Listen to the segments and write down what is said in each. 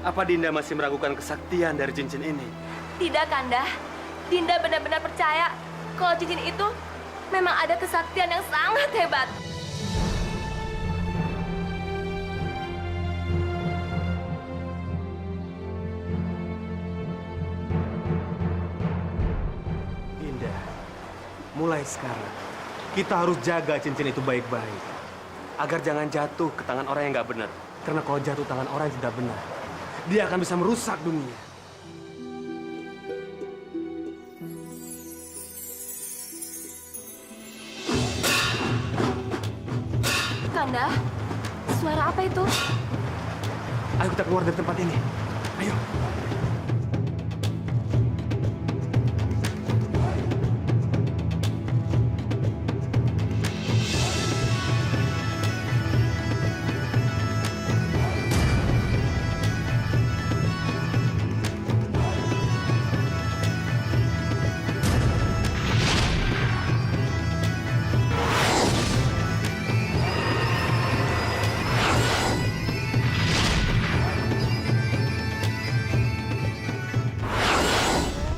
Apa Dinda masih meragukan kesaktian dari cincin ini? Tidak, Kanda. Dinda benar-benar percaya kalau cincin itu memang ada kesaktian yang sangat hebat. Dinda, mulai sekarang kita harus jaga cincin itu baik-baik agar jangan jatuh ke tangan orang yang nggak benar. Karena kalau jatuh tangan orang yang tidak benar, dia akan bisa merusak dunia. Kanda, suara apa itu? Ayo kita keluar dari tempat ini. Ayo.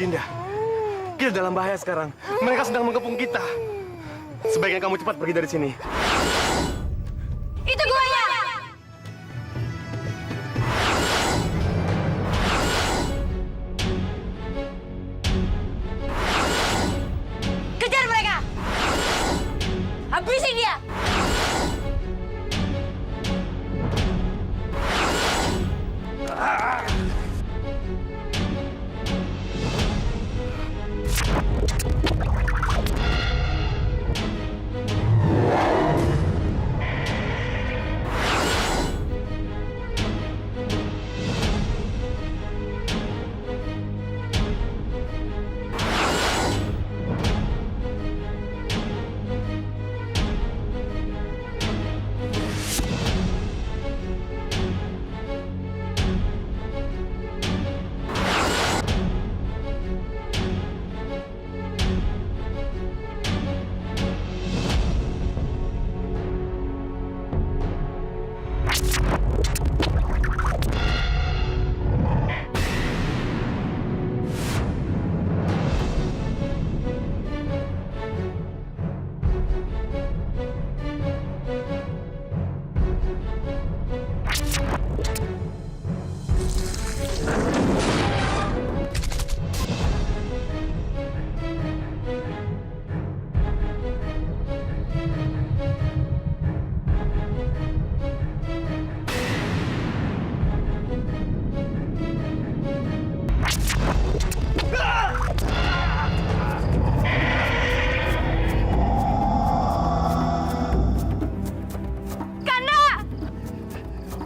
Dinda, kita dalam bahaya sekarang. Mereka sedang mengepung kita. Sebaiknya kamu cepat pergi dari sini. Itu guanya! Kejar mereka! Habisin dia!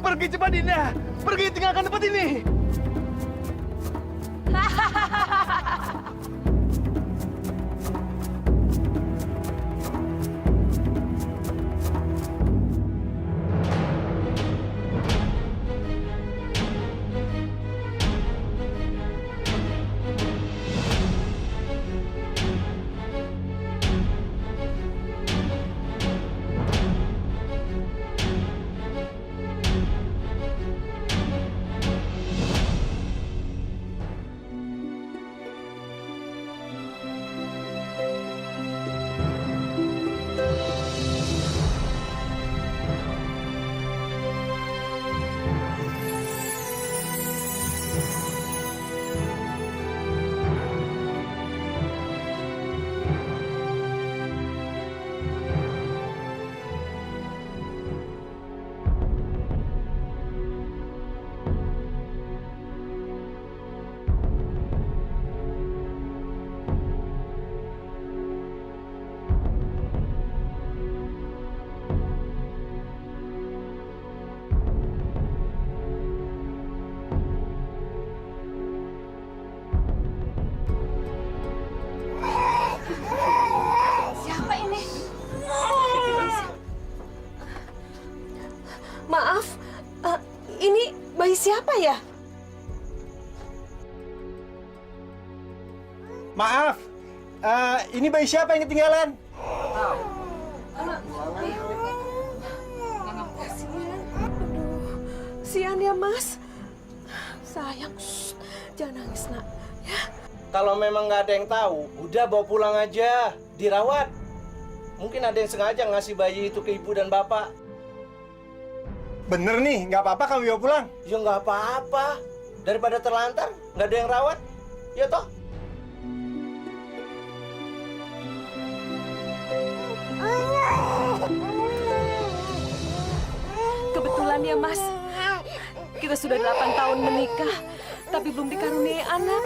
Pergi cepat, Dinda. Pergi, tinggalkan tempat ini. Maaf, ini bayi siapa ya? Maaf, ini bayi siapa yang ketinggalan? Sian ya, Mas. Sayang, shh, jangan nangis, nak. Ya. Kalau memang nggak ada yang tahu, udah bawa pulang aja, dirawat. Mungkin ada yang sengaja ngasih bayi itu ke ibu dan bapak. Bener nih, nggak apa-apa kami bawa pulang. Ya nggak apa-apa. Daripada terlantar, nggak ada yang rawat. Ya toh? Kebetulan ya, Mas. Kita sudah 8 tahun menikah, tapi belum dikaruniai anak.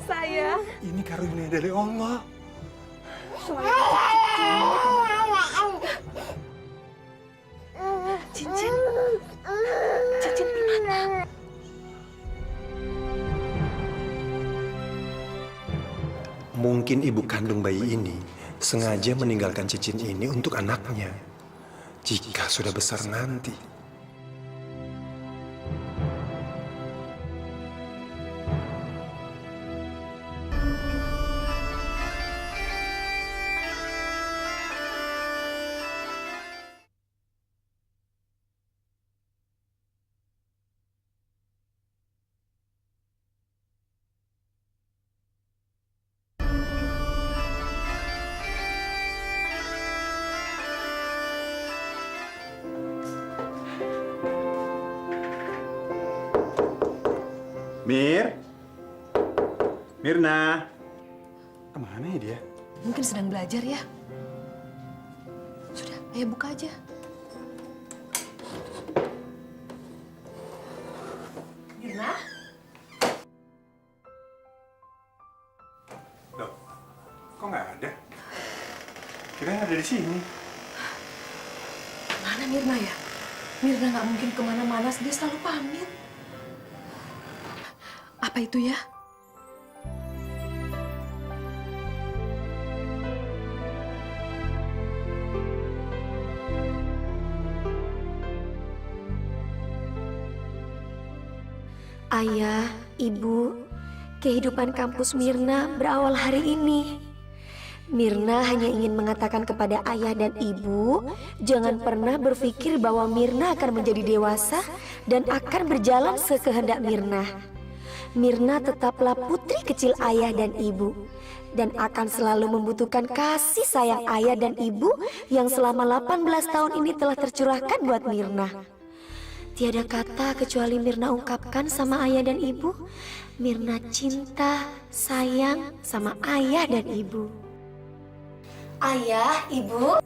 Sayang. Ini karunia dari Allah. Cincin. Cincin di mana? Mungkin ibu kandung bayi ini sengaja meninggalkan cincin ini untuk anaknya. Jika sudah besar nanti. Mirna, kemana ya dia? Mungkin sedang belajar ya. Sudah, ayo buka aja. Mirna? Loh, kok nggak ada? Kirain ada di sini. Mana Mirna ya? Mirna nggak mungkin kemana-mana, dia selalu pamit. Apa itu ya? Ayah, Ibu, kehidupan kampus Mirna berawal hari ini. Mirna hanya ingin mengatakan kepada ayah dan ibu, jangan pernah berpikir bahwa Mirna akan menjadi dewasa dan akan berjalan sekehendak Mirna. Mirna tetaplah putri kecil ayah dan ibu, dan akan selalu membutuhkan kasih sayang ayah dan ibu yang selama 18 tahun ini telah tercurahkan buat Mirna. Tiada kata kecuali Mirna ungkapkan sama ayah dan ibu, Mirna cinta, sayang sama ayah dan ibu. Ayah, ibu.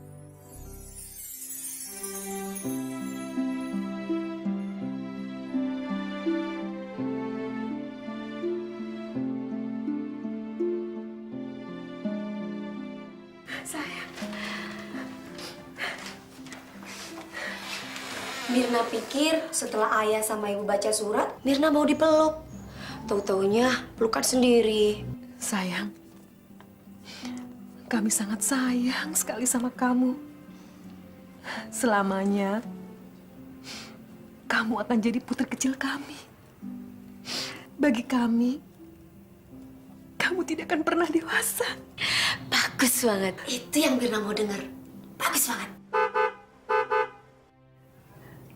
Sayang. Mirna pikir setelah ayah sama ibu baca surat, Mirna mau dipeluk. Tahu-taunya pelukan sendiri. Sayang, kami sangat sayang sekali sama kamu. Selamanya, kamu akan jadi putri kecil kami. Bagi kami, kamu tidak akan pernah dewasa. Bagus banget. Itu yang Mirna mau dengar. Bagus banget.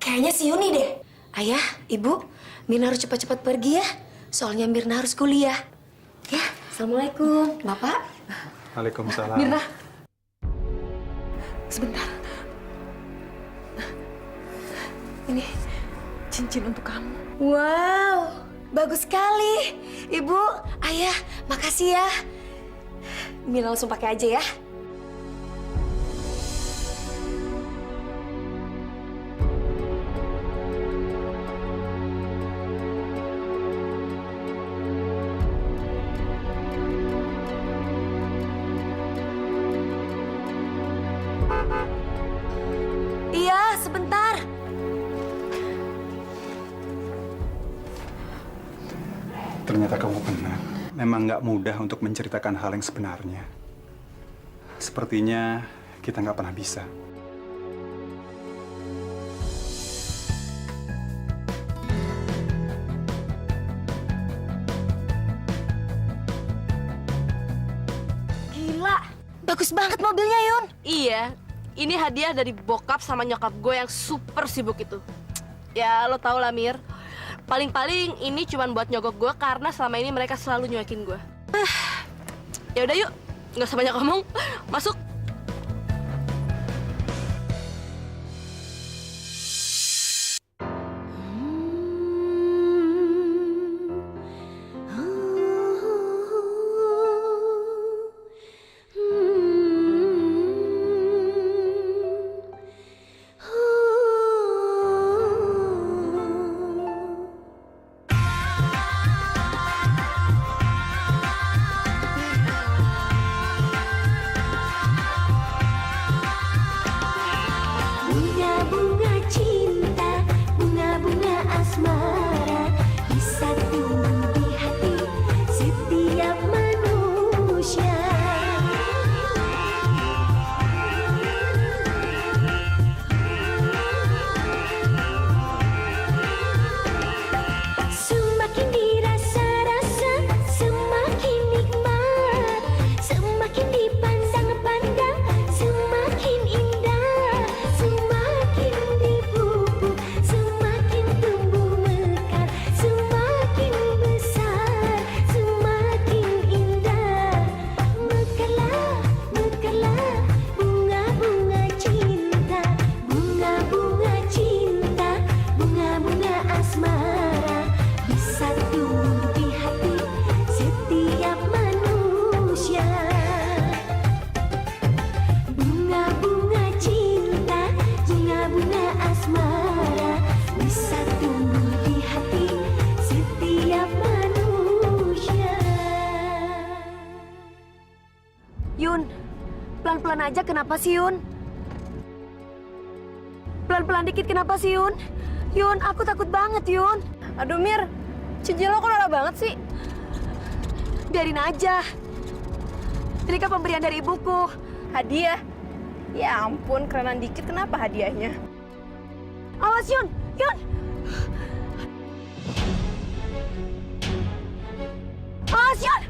Kayaknya si Yuni deh. Ayah, ibu, Mirna harus cepat-cepat pergi ya. Soalnya Mirna harus kuliah. Ya, Assalamualaikum. Bapak. Waalaikumsalam. Mirna, sebentar. Ini cincin untuk kamu. Wow, bagus sekali. Ibu, ayah, makasih ya. Mirna langsung pakai aja ya. Iya, sebentar. Ternyata kamu benar. Memang nggak mudah untuk menceritakan hal yang sebenarnya. Sepertinya kita nggak pernah bisa. Gila, bagus banget mobilnya, Yun. Iya, ini hadiah dari bokap sama nyokap gue yang super sibuk itu. Ya lo tau lah Mir, Paling-paling ini cuma buat nyogok gue karena selama ini mereka selalu nyuekin gue. Ya udah yuk, nggak usah banyak ngomong, masuk. Bunga-bunga cinta, bunga-bunga asmara bisa tumbuh di hati setiap manusia. Semakin dirasa-rasa, semakin nikmat, semakin dipandang-pandang, semakin indah, semakin dipupuk, semakin tumbuh mekar, semakin besar, semakin indah. Mekarlah, mekarlah, bunga-bunga cinta, bunga-bunga cinta, bunga-bunga asmara bisa tumbuh di hati setiap manusia. Bunga-bunga cinta, bunga-bunga asmara bisa tumbuh di hati setiap manusia. Yun, pelan-pelan aja kenapa sih Yun? Pelan-pelan dikit kenapa sih Yun? Yun, aku takut banget Yun. Aduh Mir, cincin lo kok norak banget sih? Biarin aja. Ini kan pemberian dari ibuku. Hadiah? Ya ampun, kerenan dikit kenapa hadiahnya? Awas Yun, Yun. Awas Yun.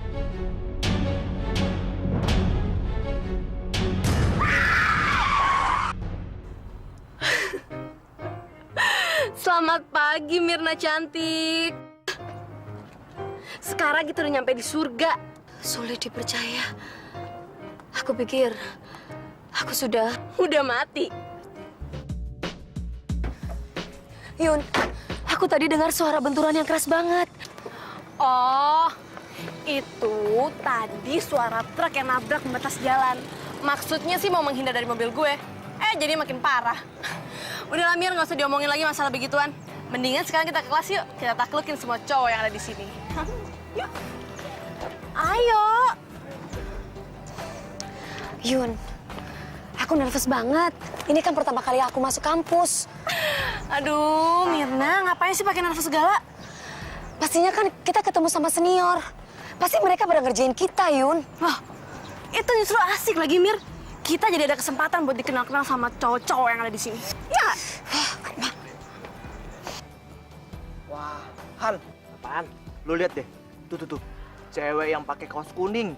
Selamat pagi Mirna cantik. Sekarang kita udah nyampe di surga. Sulit dipercaya. Aku pikir aku sudah mati. Yun, aku tadi dengar suara benturan yang keras banget. Oh, itu tadi suara truk yang nabrak membatas jalan. Maksudnya sih mau menghindar dari mobil gue. Jadi makin parah. Udah lah Mir, nggak usah diomongin lagi masalah begituan. Mendingan sekarang kita ke kelas yuk. Kita taklukin semua cowok yang ada di sini. Yuk. Ayo. Yun, aku nervous banget. Ini kan pertama kali aku masuk kampus. Aduh, Mirna, ngapain sih pakai nervous segala? Pastinya kan kita ketemu sama senior. Pasti mereka pada ngerjain kita, Yun. Wah, itu justru asik lagi, Mir. Kita jadi ada kesempatan buat dikenal-kenal sama cowok-cowok yang ada di sini. Ya nggak? Wah, Han, apaan? Lu lihat deh, tuh. Cewek yang pakai kaos kuning.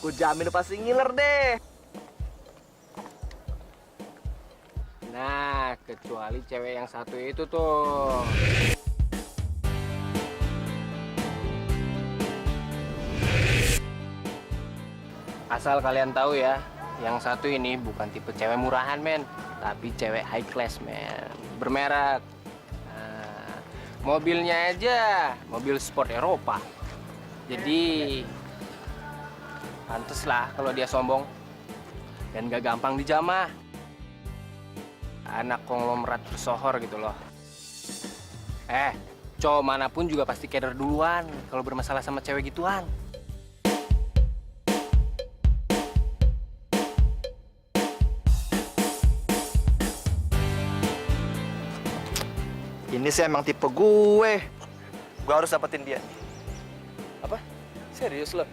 Gue jamin pasti ngiler deh. Nah, kecuali cewek yang satu itu tuh. Asal kalian tahu ya, yang satu ini bukan tipe cewek murahan, men. Tapi cewek high class, men. Bermerek. Nah, mobilnya aja, mobil sport Eropa. Jadi, pantes lah kalau dia sombong. Dan gak gampang dijamah. Anak konglomerat bersohor gitu loh. Cowok manapun juga pasti keder duluan kalau bermasalah sama cewek gituan. Ini sih emang tipe gue. Gue harus dapetin dia. Apa? Serius lo?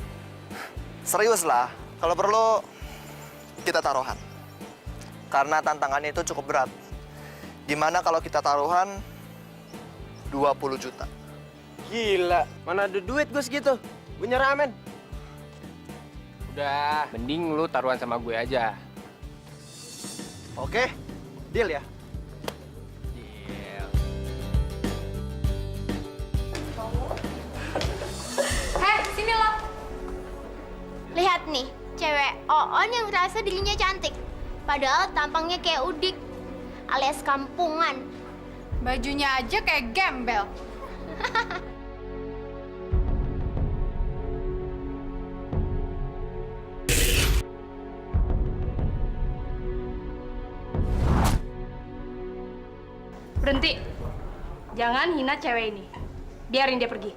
Serius lah. Kalau perlu, kita taruhan. Karena tantangannya itu cukup berat. Gimana kalau kita taruhan 20 juta? Gila, mana ada duit gue segitu? Gue nyerah, men. Udah, mending lu taruhan sama gue aja. Oke, deal ya? Deal. Lihat nih, cewek Oon yang ngerasa dirinya cantik. Padahal tampangnya kayak udik, alias kampungan. Bajunya aja kayak gembel. Berhenti. Jangan hina cewek ini. Biarin dia pergi.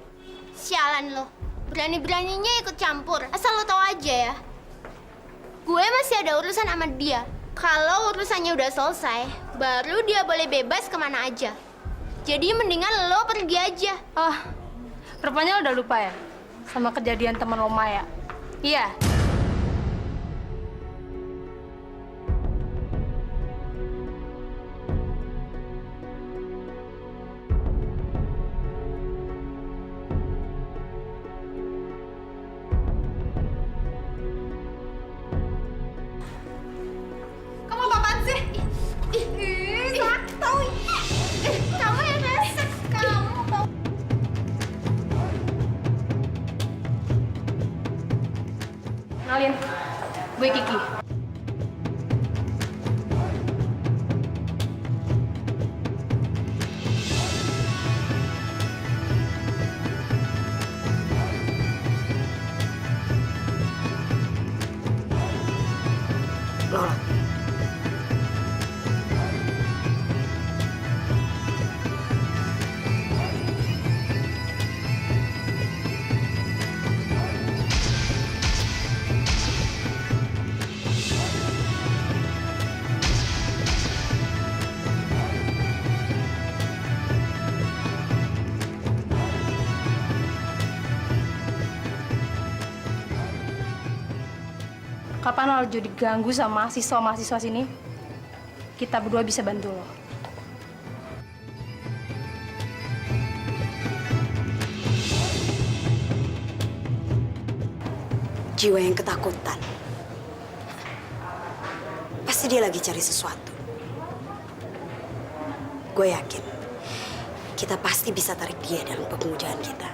Sialan lo, berani-beraninya ikut campur. Asal lo tau aja ya. Gue masih ada urusan sama dia. Kalau urusannya udah selesai, baru dia boleh bebas kemana aja. Jadi mendingan lo pergi aja. Oh, rupanya lo udah lupa ya? Sama kejadian teman lo Maya. Iya. Kamu apaan sih? Tahu kamu yang resek. Kamu tau. Kenalin, gue Kiki. Lola. Kapan lo jadi diganggu sama mahasiswa-mahasiswa sini? Kita berdua bisa bantu lo. Jiwa yang ketakutan. Pasti dia lagi cari sesuatu. Gue yakin kita pasti bisa tarik dia dalam pemujaan kita.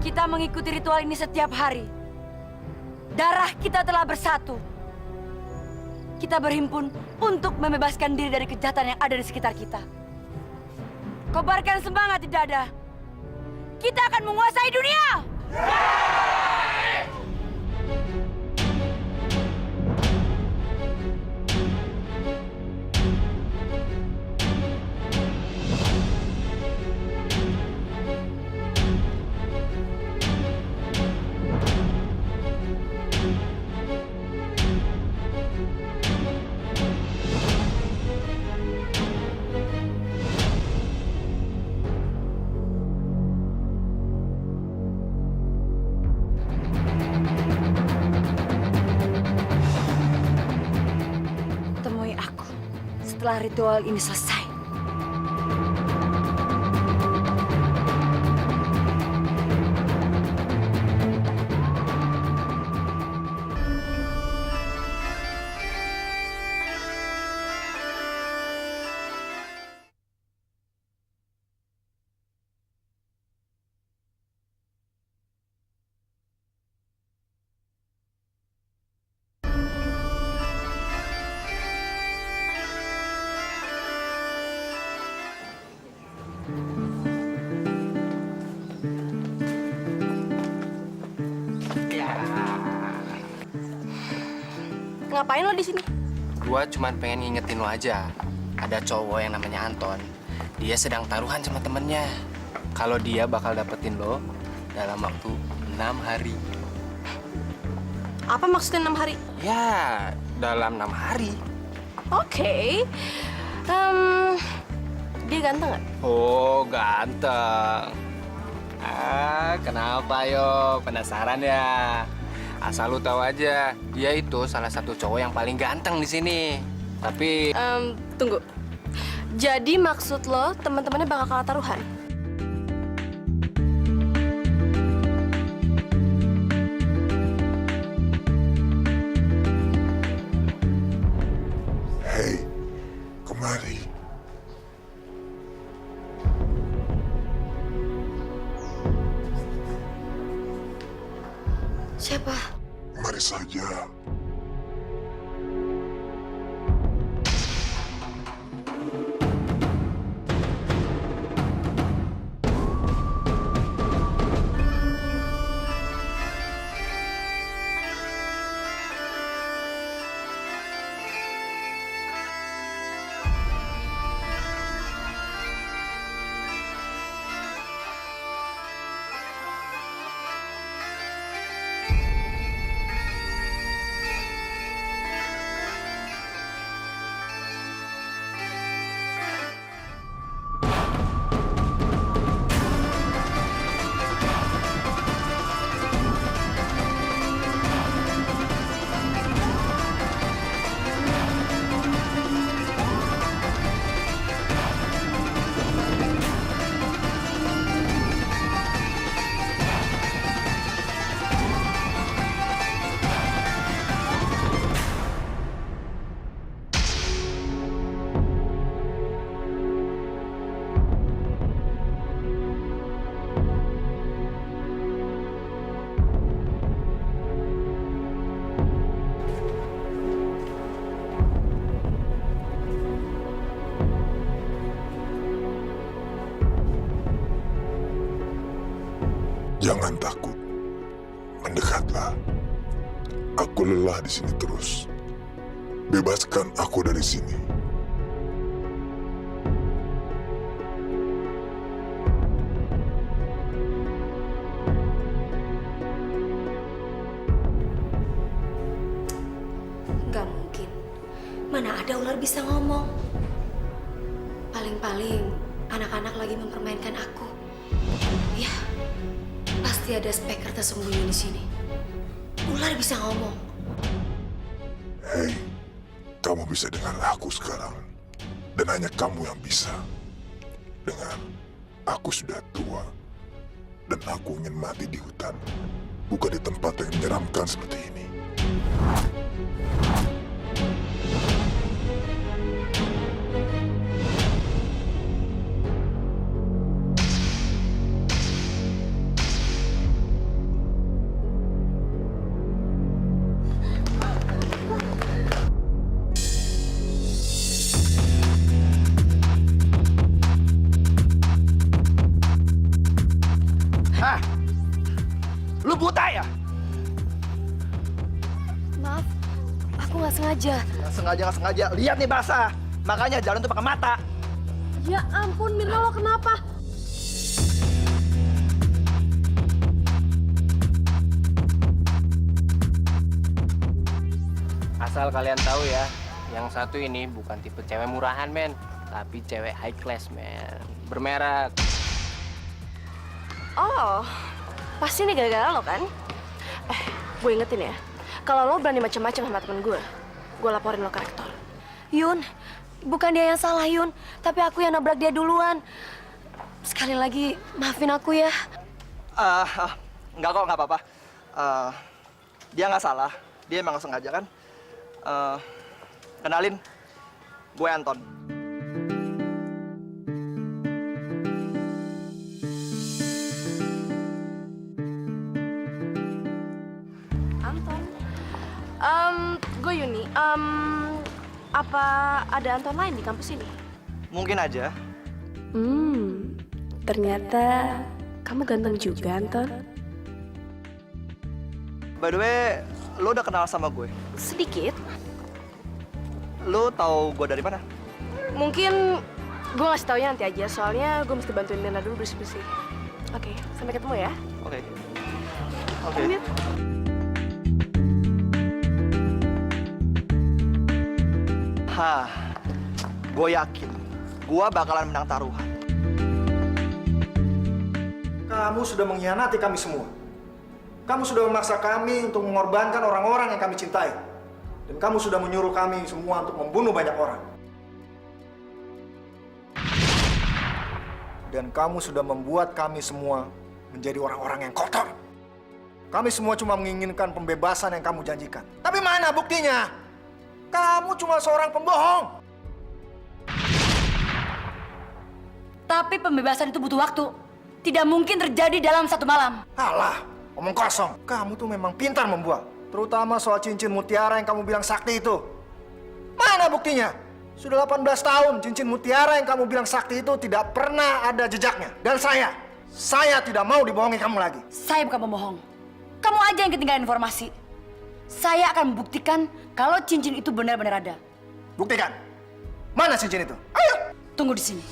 Kita mengikuti ritual ini setiap hari. Darah kita telah bersatu. Kita berhimpun untuk membebaskan diri dari kejahatan yang ada di sekitar kita. Kobarkan semangat di dada. Kita akan menguasai dunia! setelah ritual ini selesai. Ngapain lo di sini? Gua cuma pengen ngingetin lo aja. Ada cowok yang namanya Anton. Dia sedang taruhan sama temennya. Kalau dia bakal dapetin lo dalam waktu 6 hari. Apa maksudnya 6 hari? Ya, dalam 6 hari. Oke. Dia ganteng nggak? Oh, ganteng. Kenapa yo? Penasaran ya? Asal lu tahu aja, dia itu salah satu cowok yang paling ganteng di sini. Tapi Tunggu. Jadi maksud lo teman-temannya bakal kalah taruhan? Hei, kemari. Siapa? Mari saja. Jangan takut. Mendekatlah. Aku lelah di sini terus. Bebaskan aku dari sini. Gak mungkin. Mana ada ular bisa ngomong. Paling-paling anak-anak lagi mempermainkan aku. Ya, pasti ada speaker tersembunyi di sini. Ular bisa ngomong. Hei, kamu bisa dengar aku sekarang. Dan hanya kamu yang bisa. Dengar, aku sudah tua. Dan aku ingin mati di hutan. Bukan di tempat yang menyeramkan seperti ini. Lu buta ya? Maaf, aku nggak sengaja. Nggak sengaja. Lihat nih basah. Makanya jalan tuh pakai mata. Ya ampun, Mirna, lo kenapa? Asal kalian tahu ya, yang satu ini bukan tipe cewek murahan, men. Tapi cewek high class, men. Bermerek. Oh, pasti ini gara-gara lo kan? Gue ingetin ya, kalau lo berani macam-macam sama temen gue laporin lo ke rektor. Yun, Bukan dia yang salah, Yun. Tapi aku yang nabrak dia duluan. Sekali lagi, maafin aku ya. Enggak kok, nggak apa-apa. Dia nggak salah. Dia emang nggak sengaja kan. Kenalin, gue Anton. Anton. Gue Yuni. Apa ada Anton lain di kampus ini? Mungkin aja. Ternyata kamu ganteng juga, Anton. By the way, lo udah kenal sama gue? Sedikit. Lo tahu gue dari mana? Mungkin gue ngasih taunya nanti aja, soalnya gue mesti bantuin Nena dulu bersih-bersih. Oke, sampai ketemu ya. Oke. Lanjut. Gue yakin gue bakalan menang taruhan. Kamu sudah mengkhianati kami semua. Kamu sudah memaksa kami untuk mengorbankan orang-orang yang kami cintai. Dan kamu sudah menyuruh kami semua untuk membunuh banyak orang. Dan kamu sudah membuat kami semua menjadi orang-orang yang kotor. Kami semua cuma menginginkan pembebasan yang kamu janjikan. Tapi mana buktinya? Kamu cuma seorang pembohong. Tapi pembebasan itu butuh waktu. Tidak mungkin terjadi dalam satu malam. Alah, omong kosong. Kamu tuh memang pintar membual. Terutama soal cincin mutiara yang kamu bilang sakti itu. Mana buktinya? Sudah 18 tahun cincin mutiara yang kamu bilang sakti itu tidak pernah ada jejaknya. Dan saya tidak mau dibohongi kamu lagi. Saya bukan pembohong. Kamu aja yang ketinggalan informasi. Saya akan membuktikan kalau cincin itu benar-benar ada. Buktikan. Mana cincin itu? Ayo. Tunggu di sini.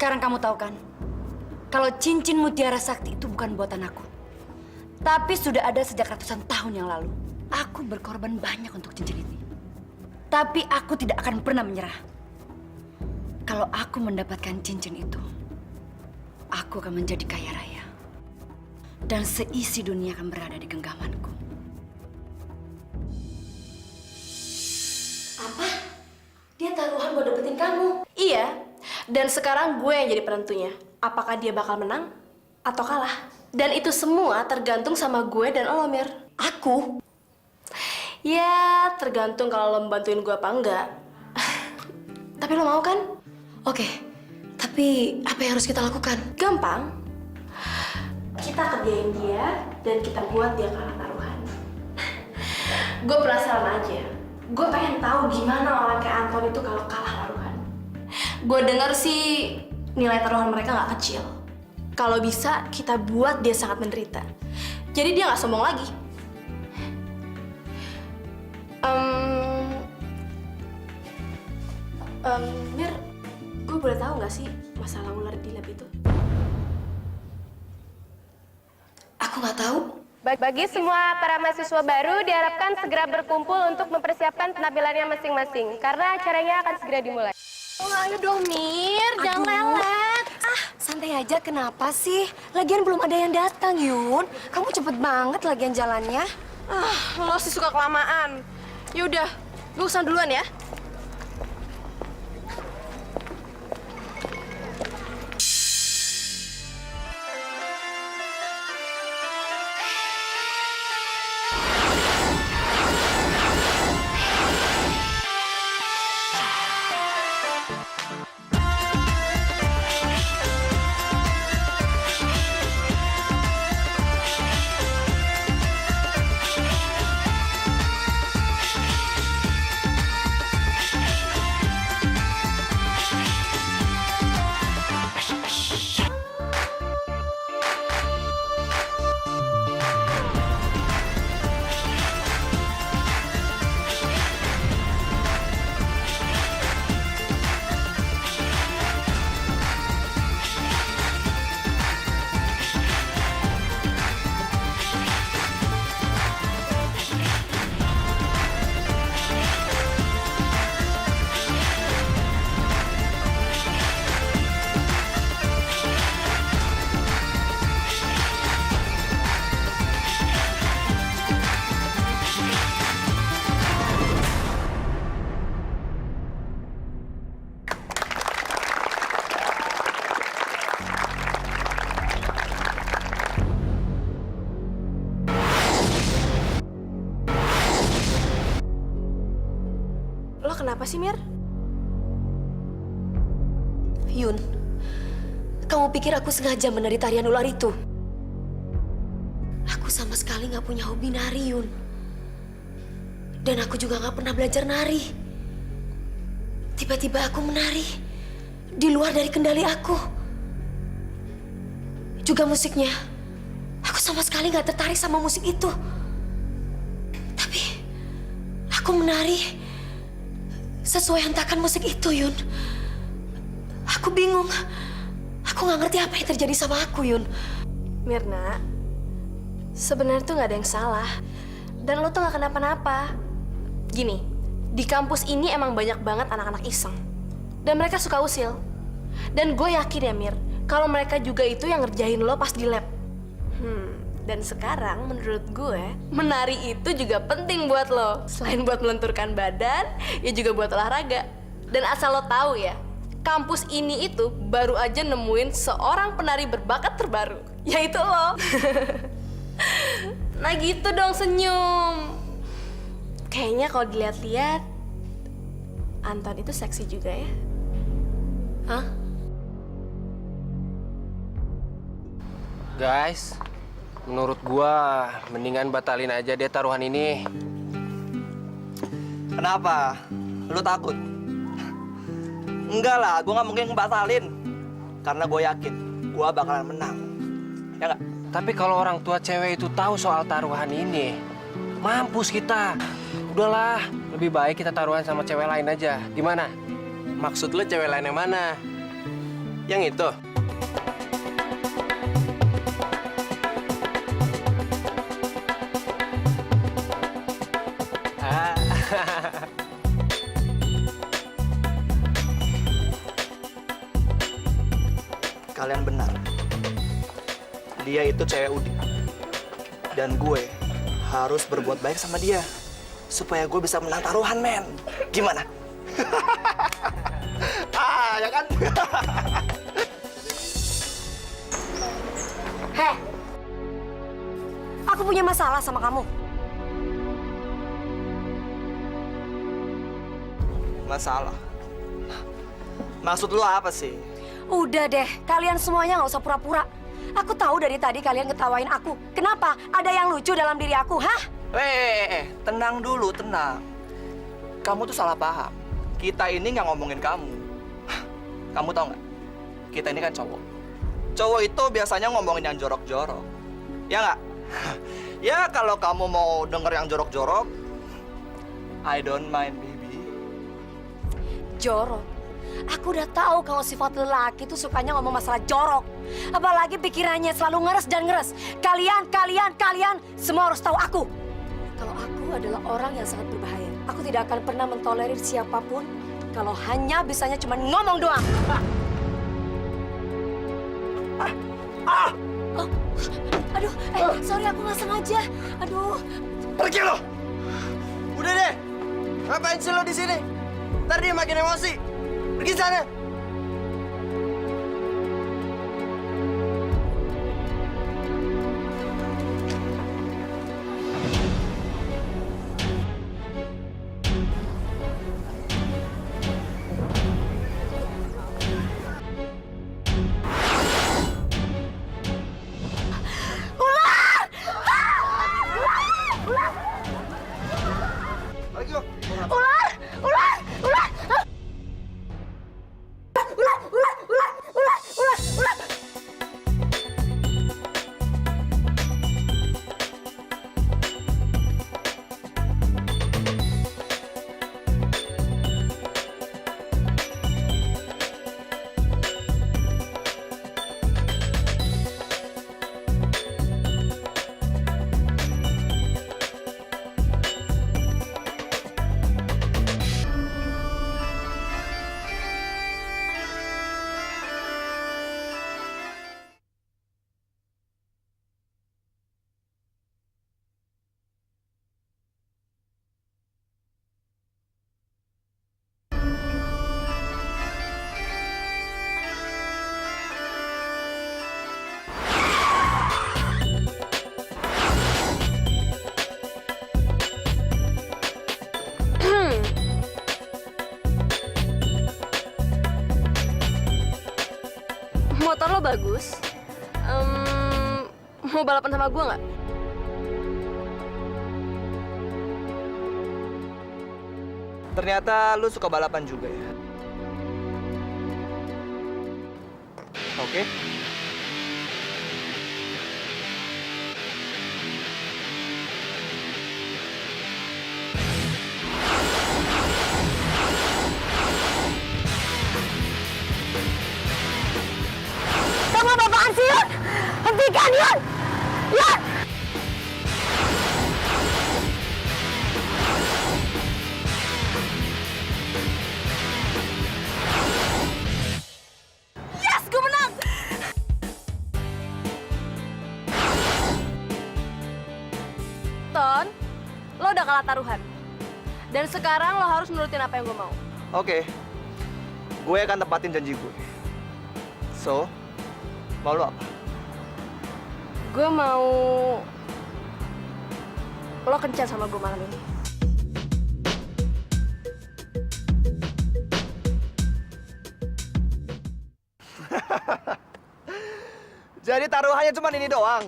Sekarang kamu tahu kan, kalau cincin mutiara sakti itu bukan buatan aku. Tapi sudah ada sejak ratusan tahun yang lalu. Aku berkorban banyak untuk cincin ini. Tapi aku tidak akan pernah menyerah. Kalau aku mendapatkan cincin itu, aku akan menjadi kaya raya. Dan seisi dunia akan berada di genggamanku. Apa? Dia taruhan buat dapetin kamu? Iya. Dan sekarang gue yang jadi penentunya. Apakah dia bakal menang atau kalah? Dan itu semua tergantung sama gue dan lo, Mir. Aku? Ya, tergantung kalau lo membantuin gue apa enggak. Tapi lo mau kan? Oke, tapi apa yang harus kita lakukan? Gampang. Kita kerjain dia dan kita buat dia kalah taruhan. Gue penasaran aja. Gue pengen tahu gimana orang kayak Anton itu kalau kalah taruhan. Gue denger sih nilai taruhan mereka nggak kecil. Kalau bisa, kita buat dia sangat menderita. Jadi dia nggak sombong lagi. Mir, gue boleh tahu nggak sih masalah ular di lab itu? Aku nggak tahu. Bagi semua para mahasiswa baru diharapkan segera berkumpul untuk mempersiapkan penampilannya masing-masing karena acaranya akan segera dimulai. Oh, ayo dong, Mir. Jangan lelet. Santai aja, kenapa sih? Lagian belum ada yang datang, Yun. Kamu cepet banget lagian jalannya. Lo sih suka kelamaan. Yaudah, gue kesana duluan ya. Lo kenapa sih, Mir? Yun, kamu pikir aku sengaja menari tarian ular itu? Aku sama sekali nggak punya hobi nari, Yun. Dan aku juga nggak pernah belajar nari. Tiba-tiba aku menari di luar dari kendali aku. Juga musiknya, aku sama sekali nggak tertarik sama musik itu. Tapi aku menari sesuai hentakan musik itu, Yun. Aku bingung. Aku nggak ngerti apa yang terjadi sama aku, Yun. Mirna, sebenarnya tuh nggak ada yang salah. Dan lo tuh nggak kenapa-napa. Gini, di kampus ini emang banyak banget anak-anak iseng. Dan mereka suka usil. Dan gue yakin ya, Mir, kalau mereka juga itu yang ngerjain lo pas di lab. Dan sekarang menurut gue, menari itu juga penting buat lo. Selain buat melenturkan badan, ya juga buat olahraga. Dan asal lo tahu ya, kampus ini itu baru aja nemuin seorang penari berbakat terbaru, yaitu lo. Nah gitu dong senyum. Kayaknya kalau dilihat-lihat, Anton itu seksi juga ya. Hah? Guys, menurut gua mendingan batalin aja deh taruhan ini. Kenapa? Lu takut? Enggak lah, gue nggak mungkin ngebatalin. Karena gue yakin gue bakalan menang. Ya nggak? Tapi kalau orang tua cewek itu tahu soal taruhan ini, mampus kita. Udahlah, lebih baik kita taruhan sama cewek lain aja. Gimana? Maksud lu cewek lain yang mana? Yang itu? Kalian benar. Dia itu cewek Udi. Dan gue harus berbuat baik sama dia. Supaya gue bisa menang taruhan, men. Gimana? Ya kan? Heh, aku punya masalah sama kamu. Masalah? Maksud lu apa sih? Udah deh, kalian semuanya nggak usah pura-pura. Aku tahu dari tadi kalian ketawain aku. Kenapa? Ada yang lucu dalam diri aku, hah? Tenang dulu, tenang. Kamu tuh salah paham. Kita ini nggak ngomongin kamu. Kamu tahu nggak? Kita ini kan cowok. Cowok itu biasanya ngomongin yang jorok-jorok. Ya nggak? Ya kalau kamu mau denger yang jorok-jorok, I don't mind, baby. Jorok? Aku udah tahu kalau sifat lelaki tuh sukanya ngomong masalah jorok. Apalagi pikirannya selalu ngeres dan ngeres. Kalian semua harus tahu aku. Kalau aku adalah orang yang sangat berbahaya. Aku tidak akan pernah mentolerir siapapun kalau hanya bisanya cuma ngomong doang. Oh, aduh, sorry aku nggak sengaja. Aduh. Pergi lo! Udah deh, ngapain sih lo di sini? Ntar dia makin emosi. Pergi sana. bagus. Mau balapan sama gue nggak? Ternyata lu suka balapan juga ya? Oke. Kamu apa-apaan sih, Yun? Hentikan, Yun! Yun! Yes, gue menang! Ton, lo udah kalah taruhan. Dan sekarang lo harus nurutin apa yang gue mau. Oke. Gue akan tepatin janji gue. So, mau lu apa? Gue mau lo kencan sama gue malam ini. Jadi taruhannya cuma ini doang.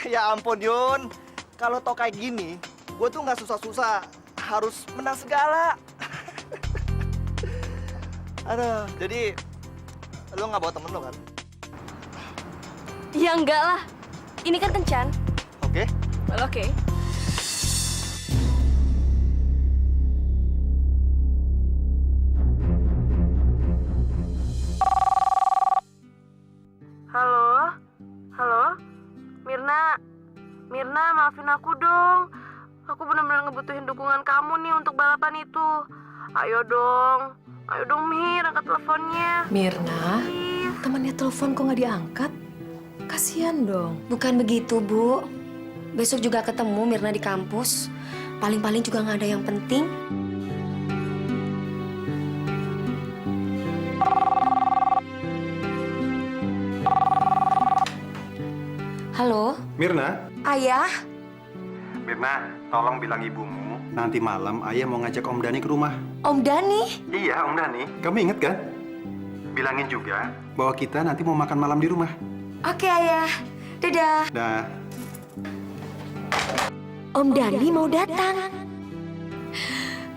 Ya ampun, Yun. Kalau tau kayak gini, gue tuh nggak susah-susah harus menang segala. Aduh, jadi lo nggak bawa temen lo kan? Ya enggak lah. Ini kan kencan. Oke. Well, oke. Halo? Halo? Mirna? Mirna, maafin aku dong. Aku benar-benar ngebutuhin dukungan kamu nih untuk balapan itu. Ayo dong. Ayo dong, Mir, angkat teleponnya. Mirna, temannya telepon kok nggak diangkat? Kasian dong. Bukan begitu, Bu. Besok juga ketemu Mirna di kampus. Paling-paling juga nggak ada yang penting. Halo? Mirna? Ayah? Mirna, tolong bilang ibumu. Nanti malam ayah mau ngajak Om Dani ke rumah. Om Dani? Iya, Om Dani. Kamu inget kan? Bilangin juga bahwa kita nanti mau makan malam di rumah. Oke, Ayah. Dadah. Dah. Om Dani mau datang.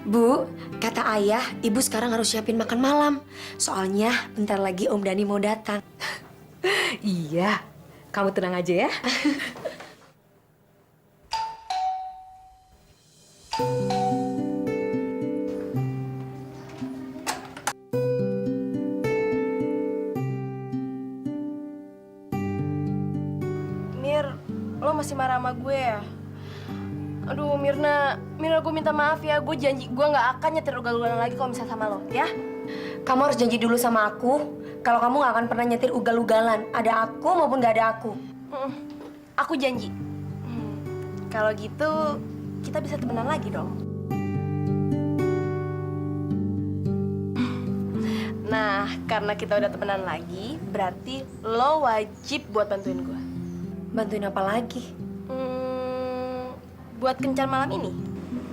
Bu, kata Ayah, Ibu sekarang harus siapin makan malam. Soalnya bentar lagi Om Dani mau datang. Iya, kamu tenang aja ya. Mir, lo masih marah sama gue ya? Aduh, Mirna, gue minta maaf ya. Gue janji gue nggak akan nyetir ugal-ugalan lagi kalau misalnya sama lo, ya? Kamu harus janji dulu sama aku. Kalau kamu nggak akan pernah nyetir ugal-ugalan. Ada aku maupun nggak ada aku. Aku janji. Kalau gitu, kita bisa temenan lagi dong. Nah, karena kita udah temenan lagi, berarti lo wajib buat bantuin gue. Bantuin apa lagi? Buat kencan malam ini.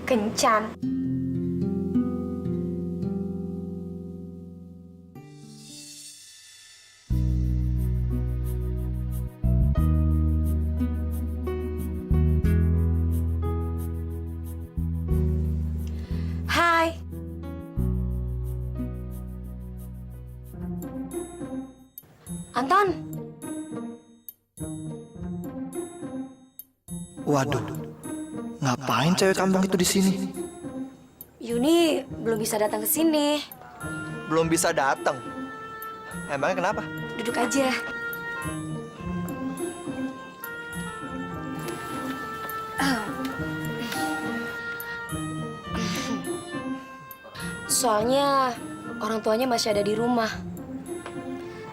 Kencan? Hai. Anton. Waduh, ngapain cewek kampung itu di sini? Yuni belum bisa datang ke sini. Belum bisa datang. Emangnya kenapa? Duduk aja. Soalnya orang tuanya masih ada di rumah.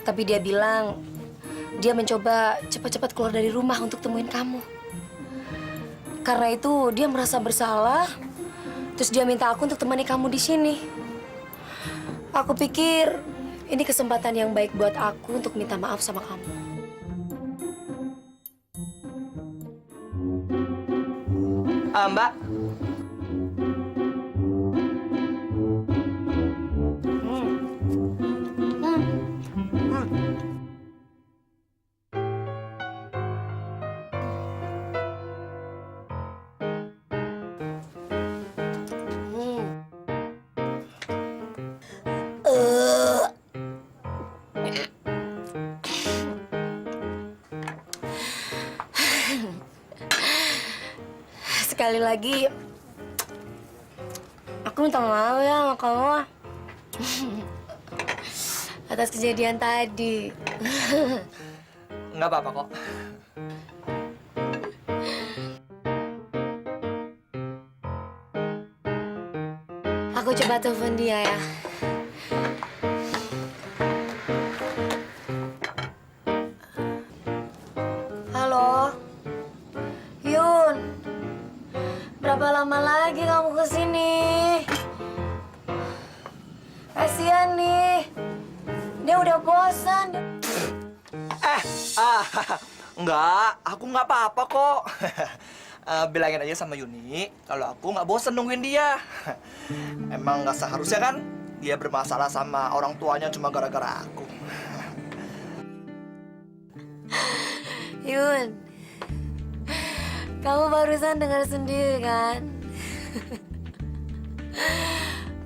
Tapi dia bilang dia mencoba cepat-cepat keluar dari rumah untuk temuin kamu. Karena itu dia merasa bersalah. Terus dia minta aku untuk temani kamu di sini. Aku pikir ini kesempatan yang baik buat aku untuk minta maaf sama kamu. Mbak. sekali lagi aku minta maaf ya sama kamu atas kejadian tadi. Nggak apa-apa kok. Aku coba telepon dia ya. Halo, Yun. Berapa lama lagi kamu kesini? Kasian nih, dia udah bosan. Enggak, aku nggak apa-apa kok. Bilangin aja sama Yuni kalau aku nggak bosen nungguin dia. Emang nggak seharusnya kan dia bermasalah sama orang tuanya cuma gara-gara aku. Yun, kamu barusan dengar sendiri kan?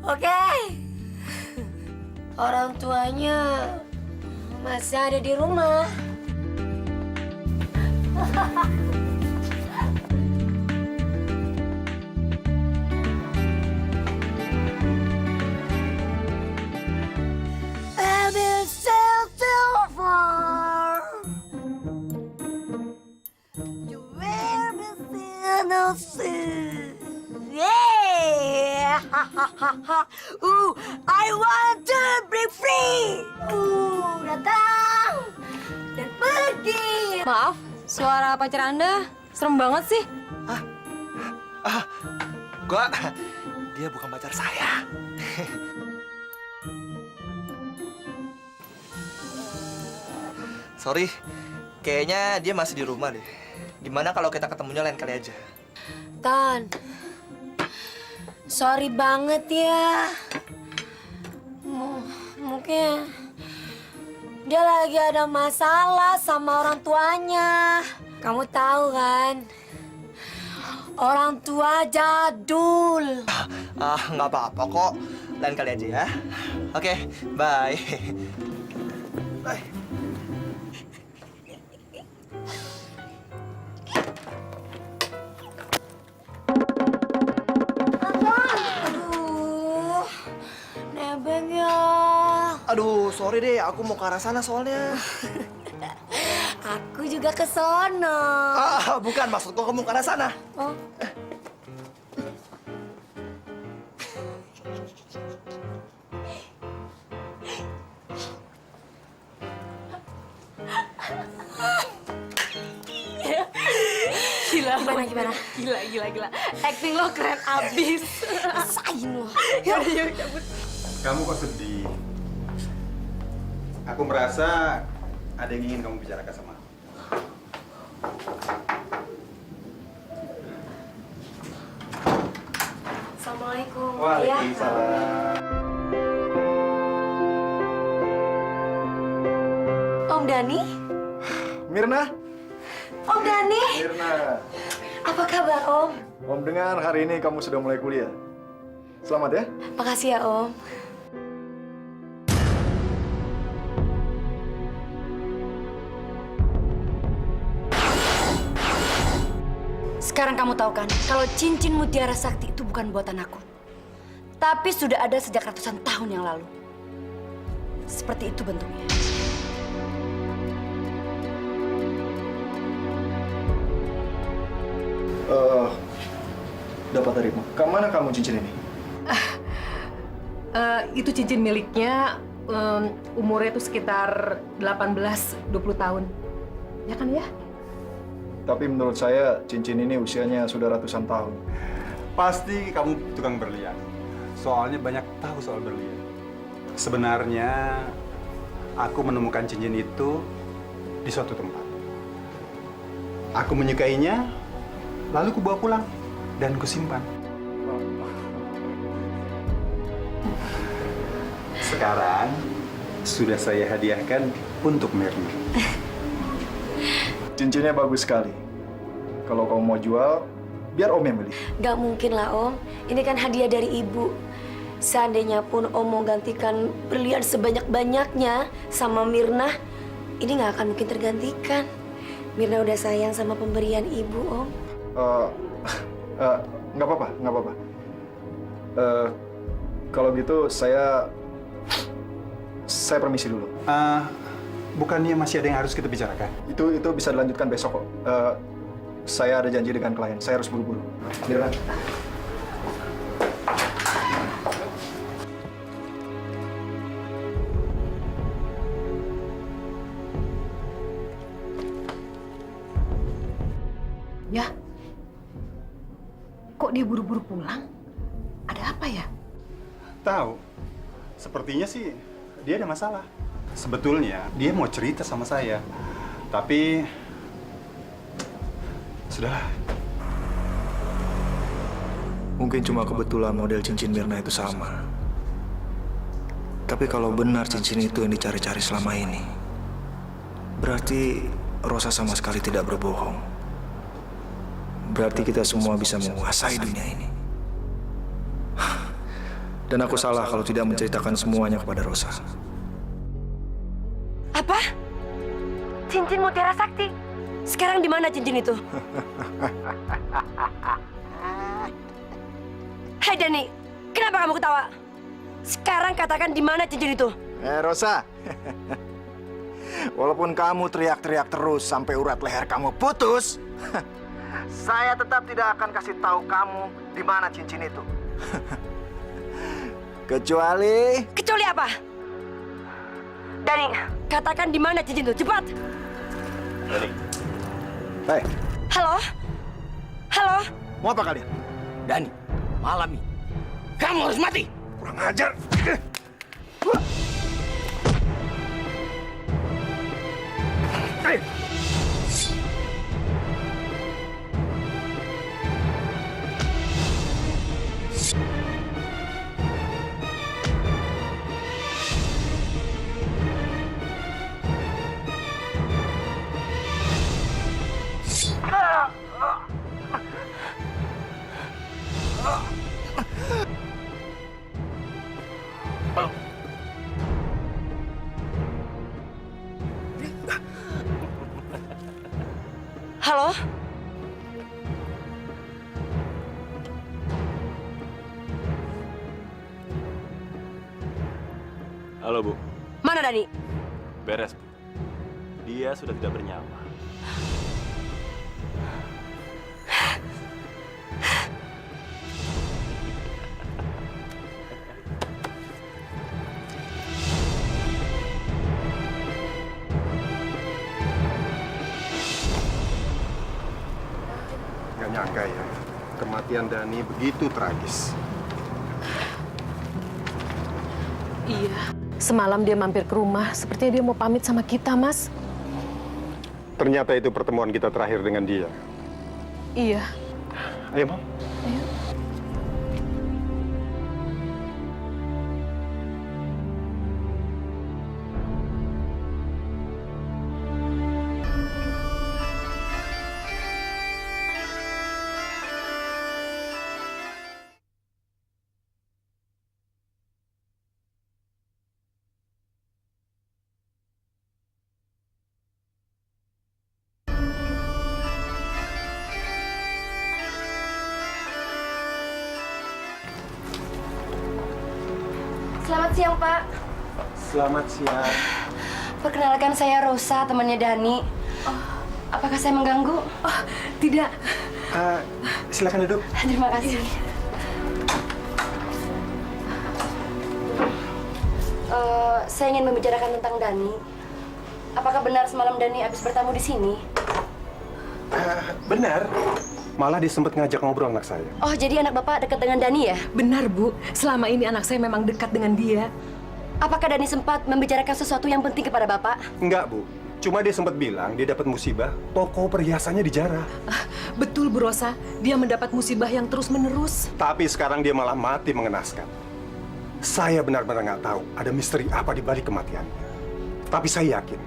Oke, orang tuanya masih ada di rumah. I want to break free. Datang dan pergi. Maaf, suara pacar Anda serem banget sih. Gua, dia bukan pacar saya. Sorry, kayaknya dia masih di rumah deh. Gimana kalau kita ketemunya lain kali aja? Tan, sorry banget ya. Mungkin dia lagi ada masalah sama orang tuanya. Kamu tahu kan, orang tua jadul. Nggak apa-apa kok. Lain kali aja ya. Oke, bye. Bye. Aduh, nebeng ya. Aduh, sorry deh, aku mau ke arah sana soalnya. Aku juga ke sono. Bukan, maksudku kamu ke arah sana. Oh. Gimana? Gila. Acting lo keren abis. Rasain lo. Yuk, cabut. Kamu kok sedih? Aku merasa ada yang ingin kamu bicarakan sama aku. Assalamualaikum. Waalaikumsalam. Om Dani? Mirna? Om Dani? Mirna. Apa kabar, Om? Om dengar hari ini kamu sudah mulai kuliah. Selamat ya. Makasih ya, Om. Sekarang kamu tahu kan, kalau cincin mutiara sakti itu bukan buatan aku. Tapi sudah ada sejak ratusan tahun yang lalu. Seperti itu bentuknya. Dapat dari mana kamu cincin ini? Itu cincin miliknya, umurnya itu sekitar 18-20 tahun. Ya kan ya? Tapi menurut saya cincin ini usianya sudah ratusan tahun. Pasti kamu tukang berlian. Soalnya banyak tahu soal berlian. Sebenarnya aku menemukan cincin itu di suatu tempat. Aku menyukainya, lalu ku bawa pulang dan kusimpan. Sekarang sudah saya hadiahkan untuk Mirna. Cincinnya bagus sekali. Kalau kamu mau jual, biar Om yang beli. Gak mungkin lah, Om. Ini kan hadiah dari Ibu. Seandainya pun Om mau gantikan berlian sebanyak-banyaknya sama Mirna, ini gak akan mungkin tergantikan. Mirna udah sayang sama pemberian Ibu, Om. Nggak apa-apa, nggak apa-apa. Kalau gitu saya permisi dulu. Bukannya masih ada yang harus kita bicarakan? Itu bisa dilanjutkan besok kok. Saya ada janji dengan klien. Saya harus buru-buru. Mirna. Ya, kok dia buru-buru pulang? Ada apa ya? Tahu, sepertinya sih dia ada masalah. Sebetulnya dia mau cerita sama saya, tapi sudahlah. Mungkin cuma kebetulan model cincin Mirna itu sama. Tapi kalau benar cincin itu yang dicari-cari selama ini, berarti Rosa sama sekali tidak berbohong. Berarti kita semua bisa menguasai dunia ini. Dan aku salah kalau tidak menceritakan semuanya kepada Rosa. Apa? Cincin mutiara sakti. Sekarang di mana cincin itu? Hai Dani, kenapa kamu ketawa? Sekarang katakan di mana cincin itu? Rosa. Walaupun kamu teriak-teriak terus sampai urat leher kamu putus, saya tetap tidak akan kasih tahu kamu di mana cincin itu. Kecuali apa? Dani, katakan di mana cincin itu, cepat. Dani. Hei. Halo? Halo? Mau apa kalian? Dani, malam ini kamu harus mati. Kurang ajar. Hey. Halo? Halo, Bu. Mana Dani? Beres, Bu. Dia sudah tidak bernyawa. Nggak nyangka ya, kematian Dani begitu tragis. Iya. Semalam dia mampir ke rumah, sepertinya dia mau pamit sama kita, Mas. Ternyata itu pertemuan kita terakhir dengan dia. Iya. Ayo, Mam. Ayo. Selamat siang, Pak. Selamat siang. Perkenalkan saya Rosa, temannya Dani. Apakah saya mengganggu? Oh, tidak. Silakan duduk. Terima kasih. Saya ingin membicarakan tentang Dani. Apakah benar semalam Dani habis bertamu di sini? Benar. Malah dia sempat ngajak ngobrol anak saya. Oh, jadi anak Bapak dekat dengan Dani ya? Benar, Bu. Selama ini anak saya memang dekat dengan dia. Apakah Dani sempat membicarakan sesuatu yang penting kepada Bapak? Enggak, Bu. Cuma dia sempat bilang dia dapat musibah, toko perhiasannya dijarah. Betul, Bu Rosa. Dia mendapat musibah yang terus-menerus. Tapi sekarang dia malah mati mengenaskan. Saya benar-benar nggak tahu ada misteri apa di balik kematiannya. Tapi saya yakin,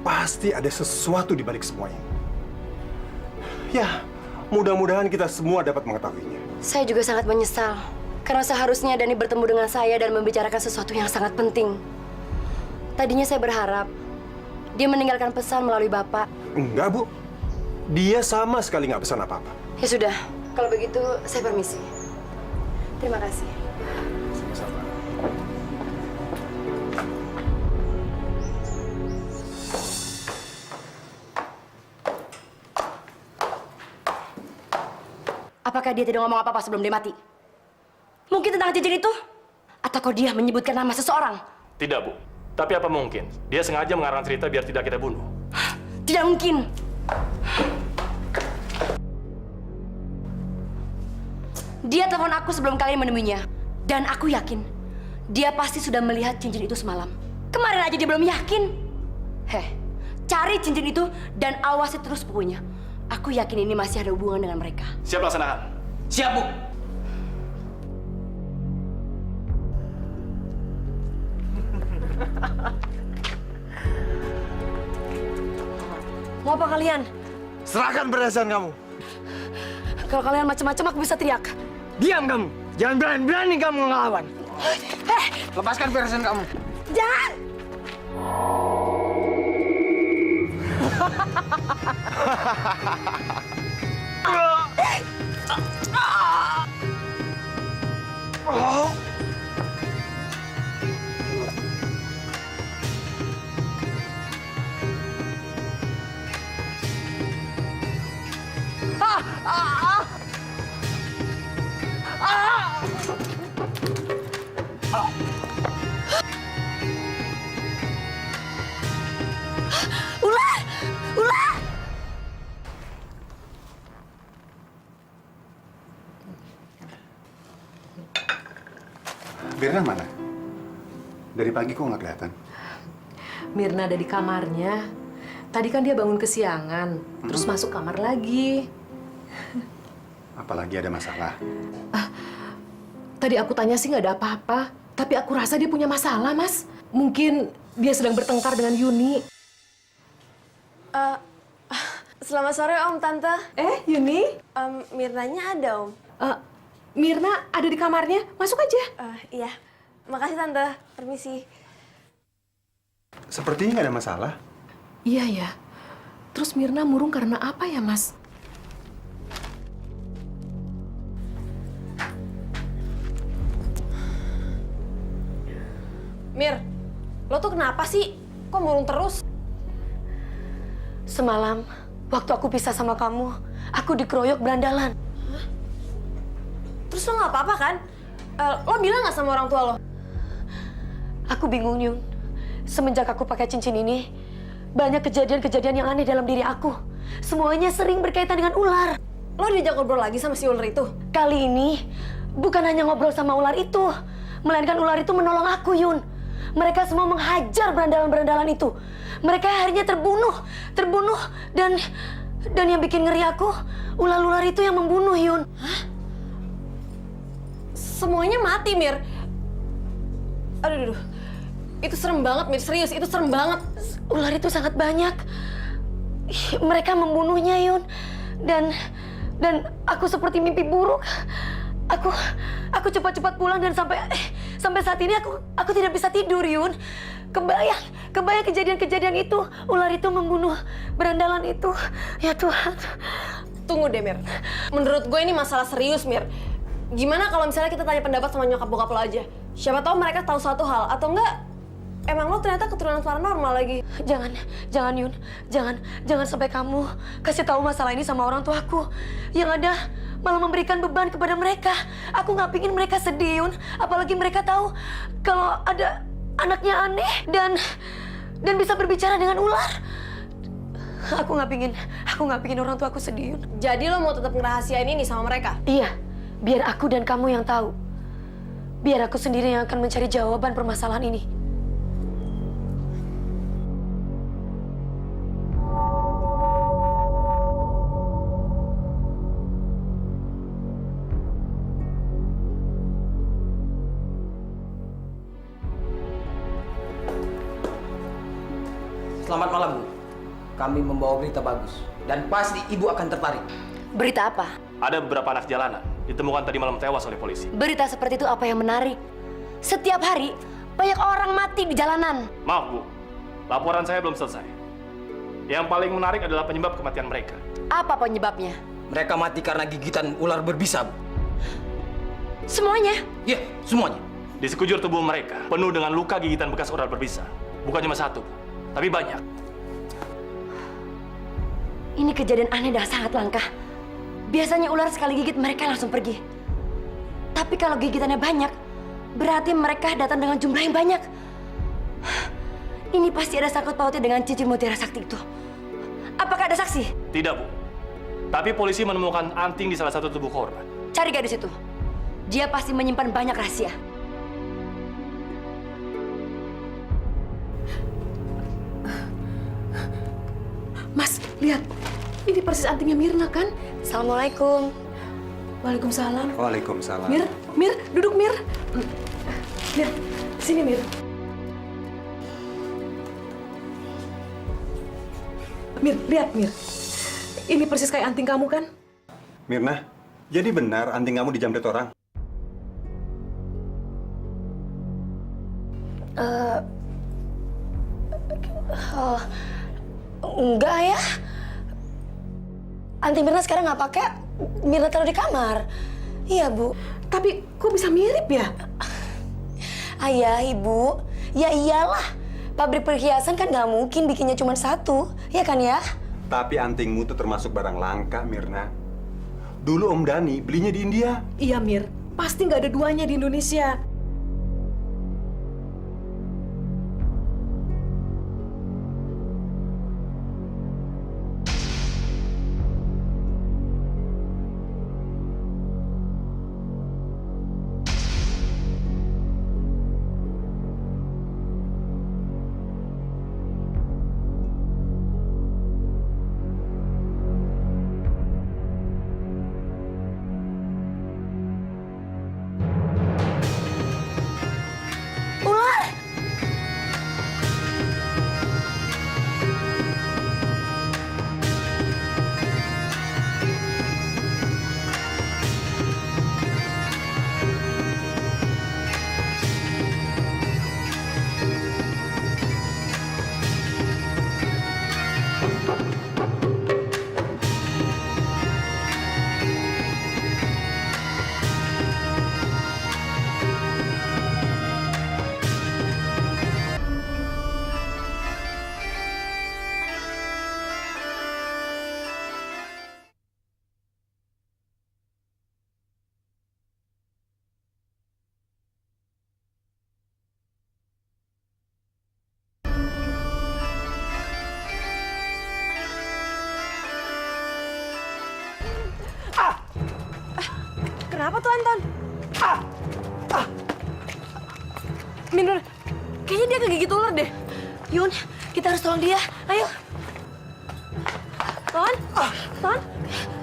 pasti ada sesuatu di balik semua ini. Ya, mudah-mudahan kita semua dapat mengetahuinya. Saya juga sangat menyesal. Karena seharusnya Dani bertemu dengan saya dan membicarakan sesuatu yang sangat penting. Tadinya saya berharap dia meninggalkan pesan melalui Bapak. Enggak, Bu. Dia sama sekali nggak pesan apa-apa. Ya sudah, Kalau begitu, saya permisi. Terima kasih. Sama-sama. Apakah dia tidak ngomong apa-apa sebelum dia mati? Mungkin tentang cincin itu? Ataukah dia menyebutkan nama seseorang? Tidak, Bu. Tapi apa mungkin? Dia sengaja mengarang cerita biar tidak kita bunuh. Tidak mungkin. Dia telepon aku sebelum kalian menemuinya. Dan aku yakin, dia pasti sudah melihat cincin itu semalam. Kemarin aja dia belum yakin. Cari cincin itu dan awasi terus pokoknya. Aku yakin ini masih ada hubungan dengan mereka. Siap laksanakan. Siap, Bu. Mau apa kalian? Serahkan perhiasan kamu. Kalau kalian macam-macam aku bisa teriak. Diam kamu. Jangan berani-berani kamu ngelawan. Lepaskan perhiasan kamu. Jangan! Ular! Ular! Mirna mana? Dari pagi kok nggak kelihatan? Mirna ada di kamarnya. Tadi kan dia bangun kesiangan, terus masuk kamar lagi. Apalagi ada masalah. Tadi aku tanya sih nggak ada apa-apa, tapi aku rasa dia punya masalah, Mas. Mungkin dia sedang bertengkar dengan Yuni. Selamat sore Om, Tante. Yuni? Mirnanya ada Om. Mirna ada di kamarnya, masuk aja. Iya, makasih Tante. Permisi. Sepertinya nggak ada masalah. Iya ya. Terus Mirna murung karena apa ya, Mas? Mir, lo tuh kenapa sih? Kok murung terus? Semalam, waktu aku pisah sama kamu, aku dikeroyok berandalan. Terus lo nggak apa-apa kan? Lo bilang nggak sama orang tua lo? Aku bingung, Yun. Semenjak aku pakai cincin ini, banyak kejadian-kejadian yang aneh dalam diri aku. Semuanya sering berkaitan dengan ular. Lo diajak ngobrol lagi sama si ular itu? Kali ini, bukan hanya ngobrol sama ular itu, melainkan ular itu menolong aku, Yun. Mereka semua menghajar berandalan-berandalan itu. Mereka akhirnya terbunuh, dan yang bikin ngeri aku, ular-ular itu yang membunuh, Yun. Hah? Semuanya mati, Mir. Aduh. Itu serem banget, Mir. Serius, itu serem banget. Ular itu sangat banyak. Mereka membunuhnya, Yun. Dan aku seperti mimpi buruk. Aku cepat-cepat pulang dan sampai saat ini aku tidak bisa tidur, Yun. Kebayang kejadian-kejadian itu. Ular itu membunuh berandalan itu. Ya Tuhan. Tunggu deh, Mir. Menurut gue ini masalah serius, Mir. Gimana kalau misalnya kita tanya pendapat sama nyokap bokap lo aja? Siapa tahu mereka tahu suatu hal, atau enggak emang lo ternyata keturunan paranormal lagi. Jangan Yun. Jangan sampai kamu kasih tahu masalah ini sama orang tuaku. Yang ada malah memberikan beban kepada mereka. Aku nggak pingin mereka sedih, Yun. Apalagi mereka tahu kalau ada anaknya aneh dan bisa berbicara dengan ular. Aku nggak pingin orang tuaku sedih, Yun. Jadi lo mau tetap ngerahasiain ini sama mereka? Iya, biar aku dan kamu yang tahu. Biar aku sendiri yang akan mencari jawaban permasalahan ini. Selamat malam, Bu. Kami membawa berita bagus. Dan pasti Ibu akan tertarik. Berita apa? Ada beberapa anak jalanan ditemukan tadi malam tewas oleh polisi. Berita seperti itu apa yang menarik? Setiap hari, banyak orang mati di jalanan. Maaf, Bu. Laporan saya belum selesai. Yang paling menarik adalah penyebab kematian mereka. Apa penyebabnya? Mereka mati karena gigitan ular berbisa, Bu. Semuanya? Iya, semuanya. Di sekujur tubuh mereka penuh dengan luka gigitan bekas ular berbisa. Bukan cuma satu, tapi banyak. Ini kejadian aneh dan sangat langka. Biasanya ular sekali gigit mereka langsung pergi. Tapi kalau gigitannya banyak, berarti mereka datang dengan jumlah yang banyak. Ini pasti ada sangkut pautnya dengan cincin mutiara sakti itu. Apakah ada saksi? Tidak, Bu. Tapi polisi menemukan anting di salah satu tubuh korban. Cari gadis itu. Dia pasti menyimpan banyak rahasia. Mas, lihat. Ini persis antingnya Mirna, kan? Assalamualaikum. Waalaikumsalam. Waalaikumsalam. Mir, duduk Mir. Mir, sini Mir. Mir, lihat Mir. Ini persis kayak anting kamu kan? Mirna, jadi benar anting kamu dijamret orang? Enggak ya. Anting Mirna sekarang nggak pakai. Mirna taruh di kamar. Iya, Bu. Tapi kok bisa mirip ya? Ayah, Ibu. Ya iyalah. Pabrik perhiasan kan nggak mungkin bikinnya cuma satu. Ya kan ya? Tapi antingmu itu termasuk barang langka, Mirna. Dulu Om Dani belinya di India. Iya Mir, pasti nggak ada duanya di Indonesia. Kenapa tuh Anton? Minur, kayaknya dia kegigit ular deh. Yun, kita harus tolong dia. Ayo. Ton? Ton?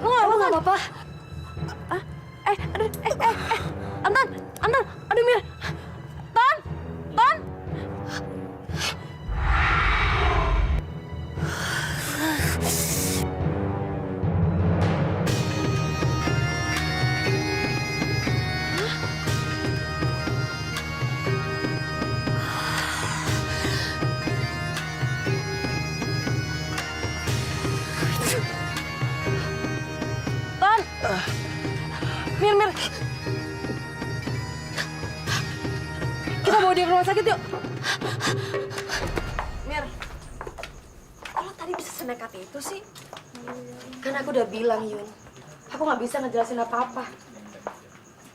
Lo nggak apa-apa? Anton! Aduh Mir. Ton! Mir. Kita bawa dia ke rumah sakit yuk. Mir, lo tadi bisa senekat itu sih? Kan aku udah bilang, Yun. Aku nggak bisa ngejelasin apa-apa.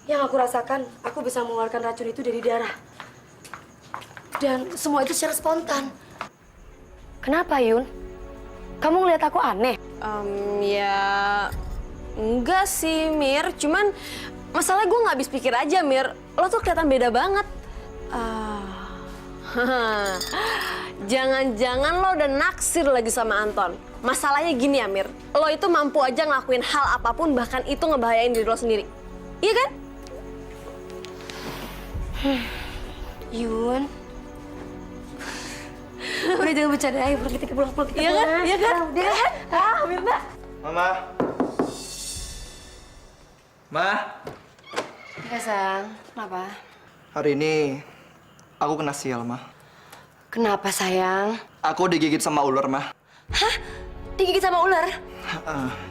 Yang aku rasakan, aku bisa mengeluarkan racun itu dari darah. Dan semua itu secara spontan. Kenapa, Yun? Kamu ngeliat aku aneh? Ya... Enggak sih, Mir. Cuman masalahnya gue nggak habis pikir aja, Mir. Lo tuh kelihatan beda banget. Jangan-jangan lo udah naksir lagi sama Anton. Masalahnya gini ya, Mir. Lo itu mampu aja ngelakuin hal apapun, bahkan itu ngebahayain diri lo sendiri. Iya kan? Yun. Udah jangan bercanda, ayo kita pulang. Iya kan? Iya kan? Udah kan? Mirna. Mama. Ma. Ya, sayang. Kenapa? Hari ini aku kena sial, Ma. Kenapa, sayang? Aku digigit sama ular, Ma. Hah? Digigit sama ular?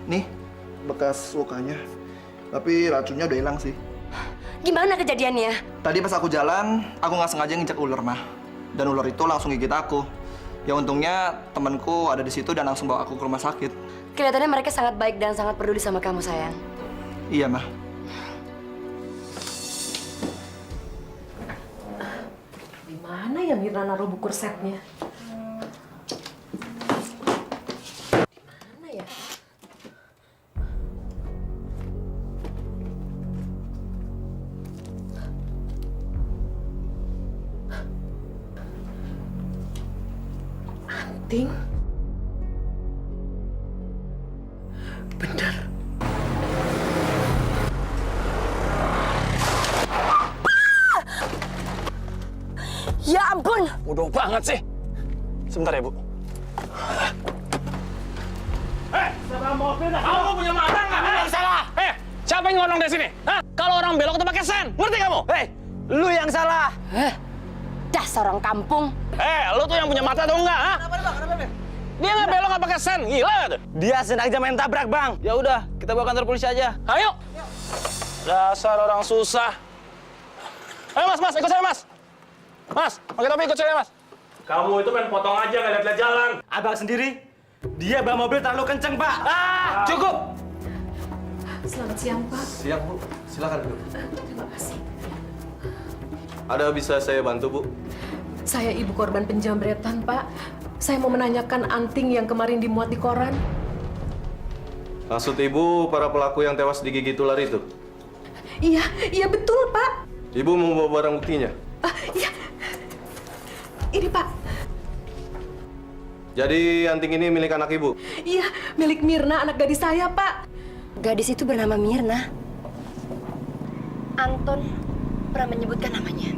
Nih, bekas lukanya. Tapi racunnya udah hilang sih. Gimana kejadiannya? Tadi pas aku jalan, aku nggak sengaja nginjek ular, mah. Dan ular itu langsung gigit aku. Ya untungnya temanku ada di situ dan langsung bawa aku ke rumah sakit. Kelihatannya mereka sangat baik dan sangat peduli sama kamu, sayang. Iya, mah. Di mana ya Mirna naruh buku resepnya? Di mana ya? Anting? Benar. Ya ampun! Bodoh banget sih. Sebentar ya, Bu. Siapa mobil dah? Kamu punya mata nggak? Yang salah. Siapa yang ngomong dari sini? Hah? Kalau orang belok itu pakai sen. Ngerti kamu? Lu yang salah. Dasar orang kampung. Lu tuh yang punya mata atau enggak? Hah? Kenapa? Dia nggak belok nggak pakai sen. Gila tuh. Dia sengaja main tabrak, Bang. Ya udah, kita bawa kantor polisi aja. Ayo. Dasar orang susah. Ayo mas, ikut saya mas. Mas, pakai topi ikut saya mas. Kamu itu main potong aja nggak lihat jalan. Abang sendiri, dia bawa mobil terlalu kenceng, Pak. Cukup. Selamat siang, Pak. Siang, Bu. Silakan duduk. Terima kasih. Ada bisa saya bantu, Bu? Saya ibu korban penjamretan, Pak. Saya mau menanyakan anting yang kemarin dimuat di koran. Maksud Ibu para pelaku yang tewas digigit ular itu? Iya betul, Pak. Ibu mau bawa barang buktinya? Iya. Ini, Pak. Jadi anting ini milik anak Ibu? Iya, milik Mirna, anak gadis saya, Pak. Gadis itu bernama Mirna. Anton pernah menyebutkan namanya.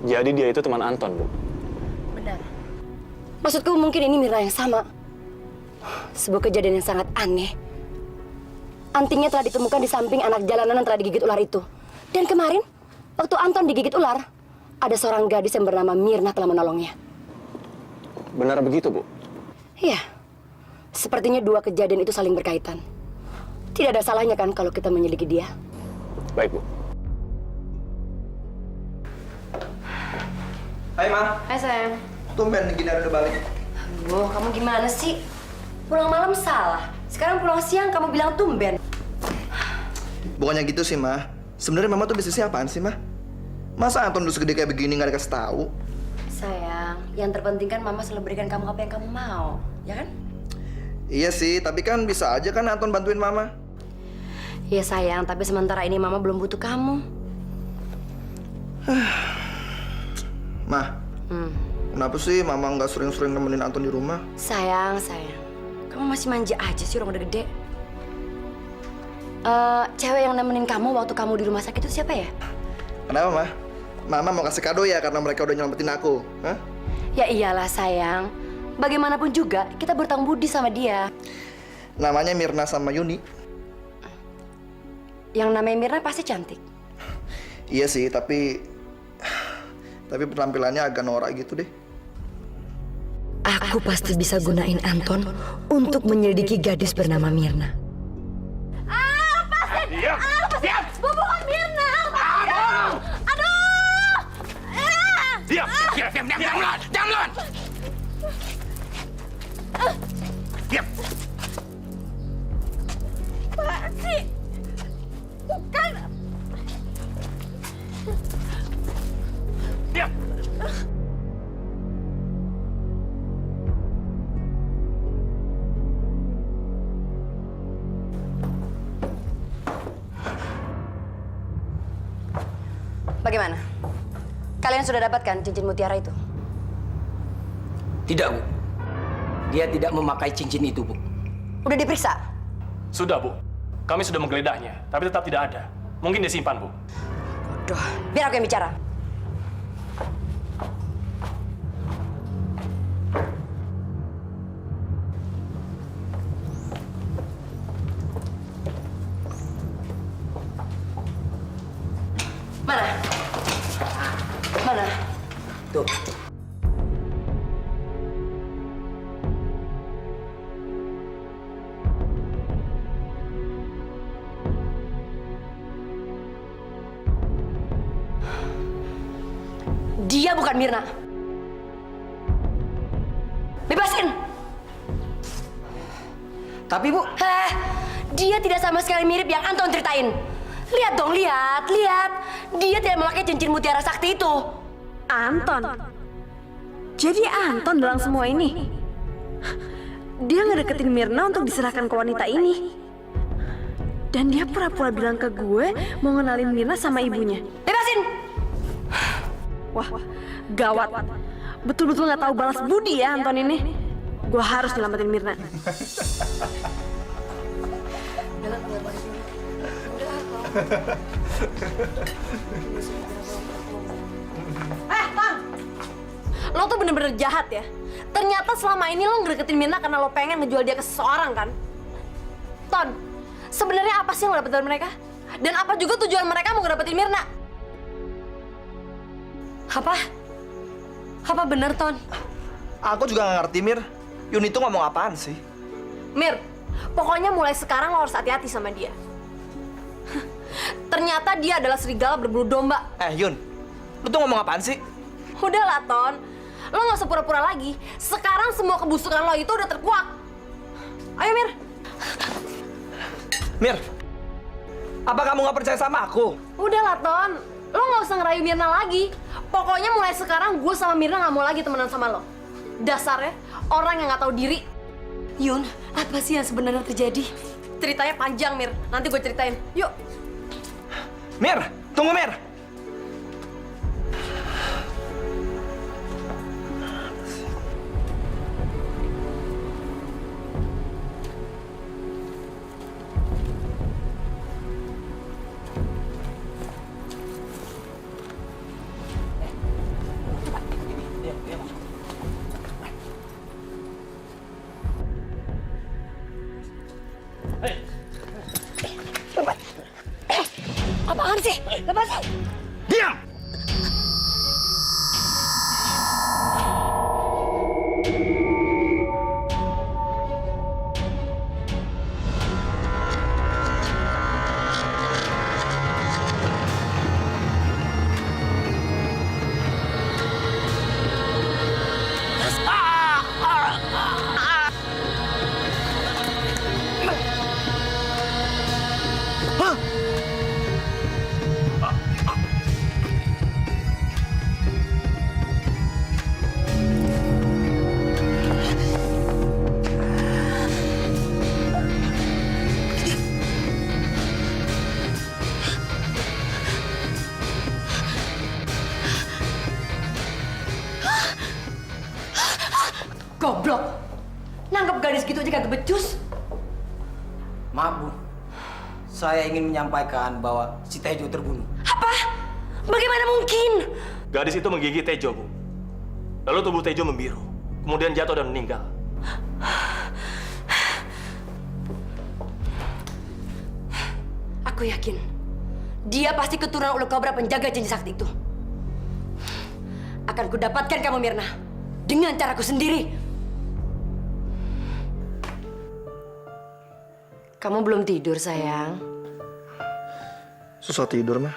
Jadi dia itu teman Anton, Bu. Benar. Maksudku mungkin ini Mirna yang sama. Sebuah kejadian yang sangat aneh. Antingnya telah ditemukan di samping anak jalanan yang telah digigit ular itu. Dan kemarin, waktu Anton digigit ular, ada seorang gadis yang bernama Mirna telah menolongnya. Benar begitu, Bu? Iya. Sepertinya dua kejadian itu saling berkaitan. Tidak ada salahnya kan kalau kita menyelidiki dia. Baik, Bu. Hai, Ma. Hai, sayang. Tumben gini udah balik. Aduh, kamu gimana sih? Pulang malam salah. Sekarang pulang siang kamu bilang tumben. Bukannya gitu sih, Ma. Sebenarnya Mama tuh bisnisnya apaan sih, Ma? Masa Anton udah segede kayak begini nggak dikasih tahu? Sayang, yang terpenting kan Mama selalu berikan kamu apa yang kamu mau, ya kan? Iya sih, tapi kan bisa aja kan Anton bantuin Mama. Iya sayang, tapi sementara ini Mama belum butuh kamu. Ma, kenapa sih Mama nggak sering-sering nemenin Anton di rumah? Sayang, kamu masih manja aja sih, orang udah gede. Cewek yang nemenin kamu waktu kamu di rumah sakit itu siapa ya? Kenapa, Ma? Mama mau kasih kado ya karena mereka udah nyelamatin aku, hah? Ya iyalah sayang. Bagaimanapun juga, kita bertanggung budi sama dia. Namanya Mirna sama Yuni. Yang namanya Mirna pasti cantik. Iya sih, tapi penampilannya agak norak gitu deh. Aku pasti bisa gunain Anton untuk menyelidiki gadis bernama Mirna. Diam! Diam! Bukan Mirna! Aduh! Diam! Diam! Diam! Apaan sih? Bukan! Diam! Bagaimana? Kalian sudah dapatkan cincin mutiara itu? Tidak, Bu. Dia tidak memakai cincin itu, Bu. Udah diperiksa? Sudah, Bu. Kami sudah menggeledah,nya, tapi tetap tidak ada. Mungkin dia simpan, Bu. Bodoh. Biar aku yang bicara. Mana? Mana? Tuh. Dia bukan Mirna. Bebasin! Tapi Bu... Dia tidak sama sekali mirip yang Anton ceritain. Lihat dong, lihat. Dia tidak memakai cincin mutiara sakti itu. Anton? Jadi Anton dalam semua ini? Dia ngedeketin Mirna untuk diserahkan ke wanita ini. Dan dia pura-pura bilang ke gue mau ngenalin Mirna sama ibunya. Bebasin! Wah, gawat. Betul-betul nggak tahu balas budi ya Anton ini. Gue harus nyelamatin Mirna. Ton! Lo tuh bener-bener jahat ya. Ternyata selama ini lo ngedeketin Mirna karena lo pengen ngejual dia ke seseorang kan? Ton, sebenarnya apa sih yang lo dapet dari mereka? Dan apa juga tujuan mereka mau ngedapetin Mirna? Apa bener, Ton? Aku juga nggak ngerti, Mir. Yun itu ngomong apaan sih? Mir, pokoknya mulai sekarang lo harus hati-hati sama dia. Ternyata dia adalah serigala berbulu domba. Yun, lu tuh ngomong apaan sih? Udahlah, Ton. Lo nggak usah pura-pura lagi. Sekarang semua kebusukan lo itu udah terkuak. Ayo, Mir. Mir, apa kamu nggak percaya sama aku? Udahlah, Ton. Lo nggak usah ngerayu Mirna lagi. Pokoknya mulai sekarang gue sama Mirna nggak mau lagi temenan sama lo. Dasarnya orang yang nggak tahu diri. Yun, apa sih yang sebenarnya terjadi? Ceritanya panjang, Mir. Nanti gue ceritain. Yuk. Mir, tunggu, Mir. Apaan sih? Lepasin! Diam! Goblok! Nangkep gadis gitu aja kagak becus. Maaf, Bu. Saya ingin menyampaikan bahwa si Tejo terbunuh. Apa? Bagaimana mungkin? Gadis itu menggigit Tejo, Bu. Lalu tubuh Tejo membiru. Kemudian jatuh dan meninggal. Aku yakin dia pasti keturunan ular kobra penjaga cincin sakti itu. Akan kudapatkan kamu, Mirna, dengan caraku sendiri. Kamu belum tidur, sayang? Susah tidur, mah.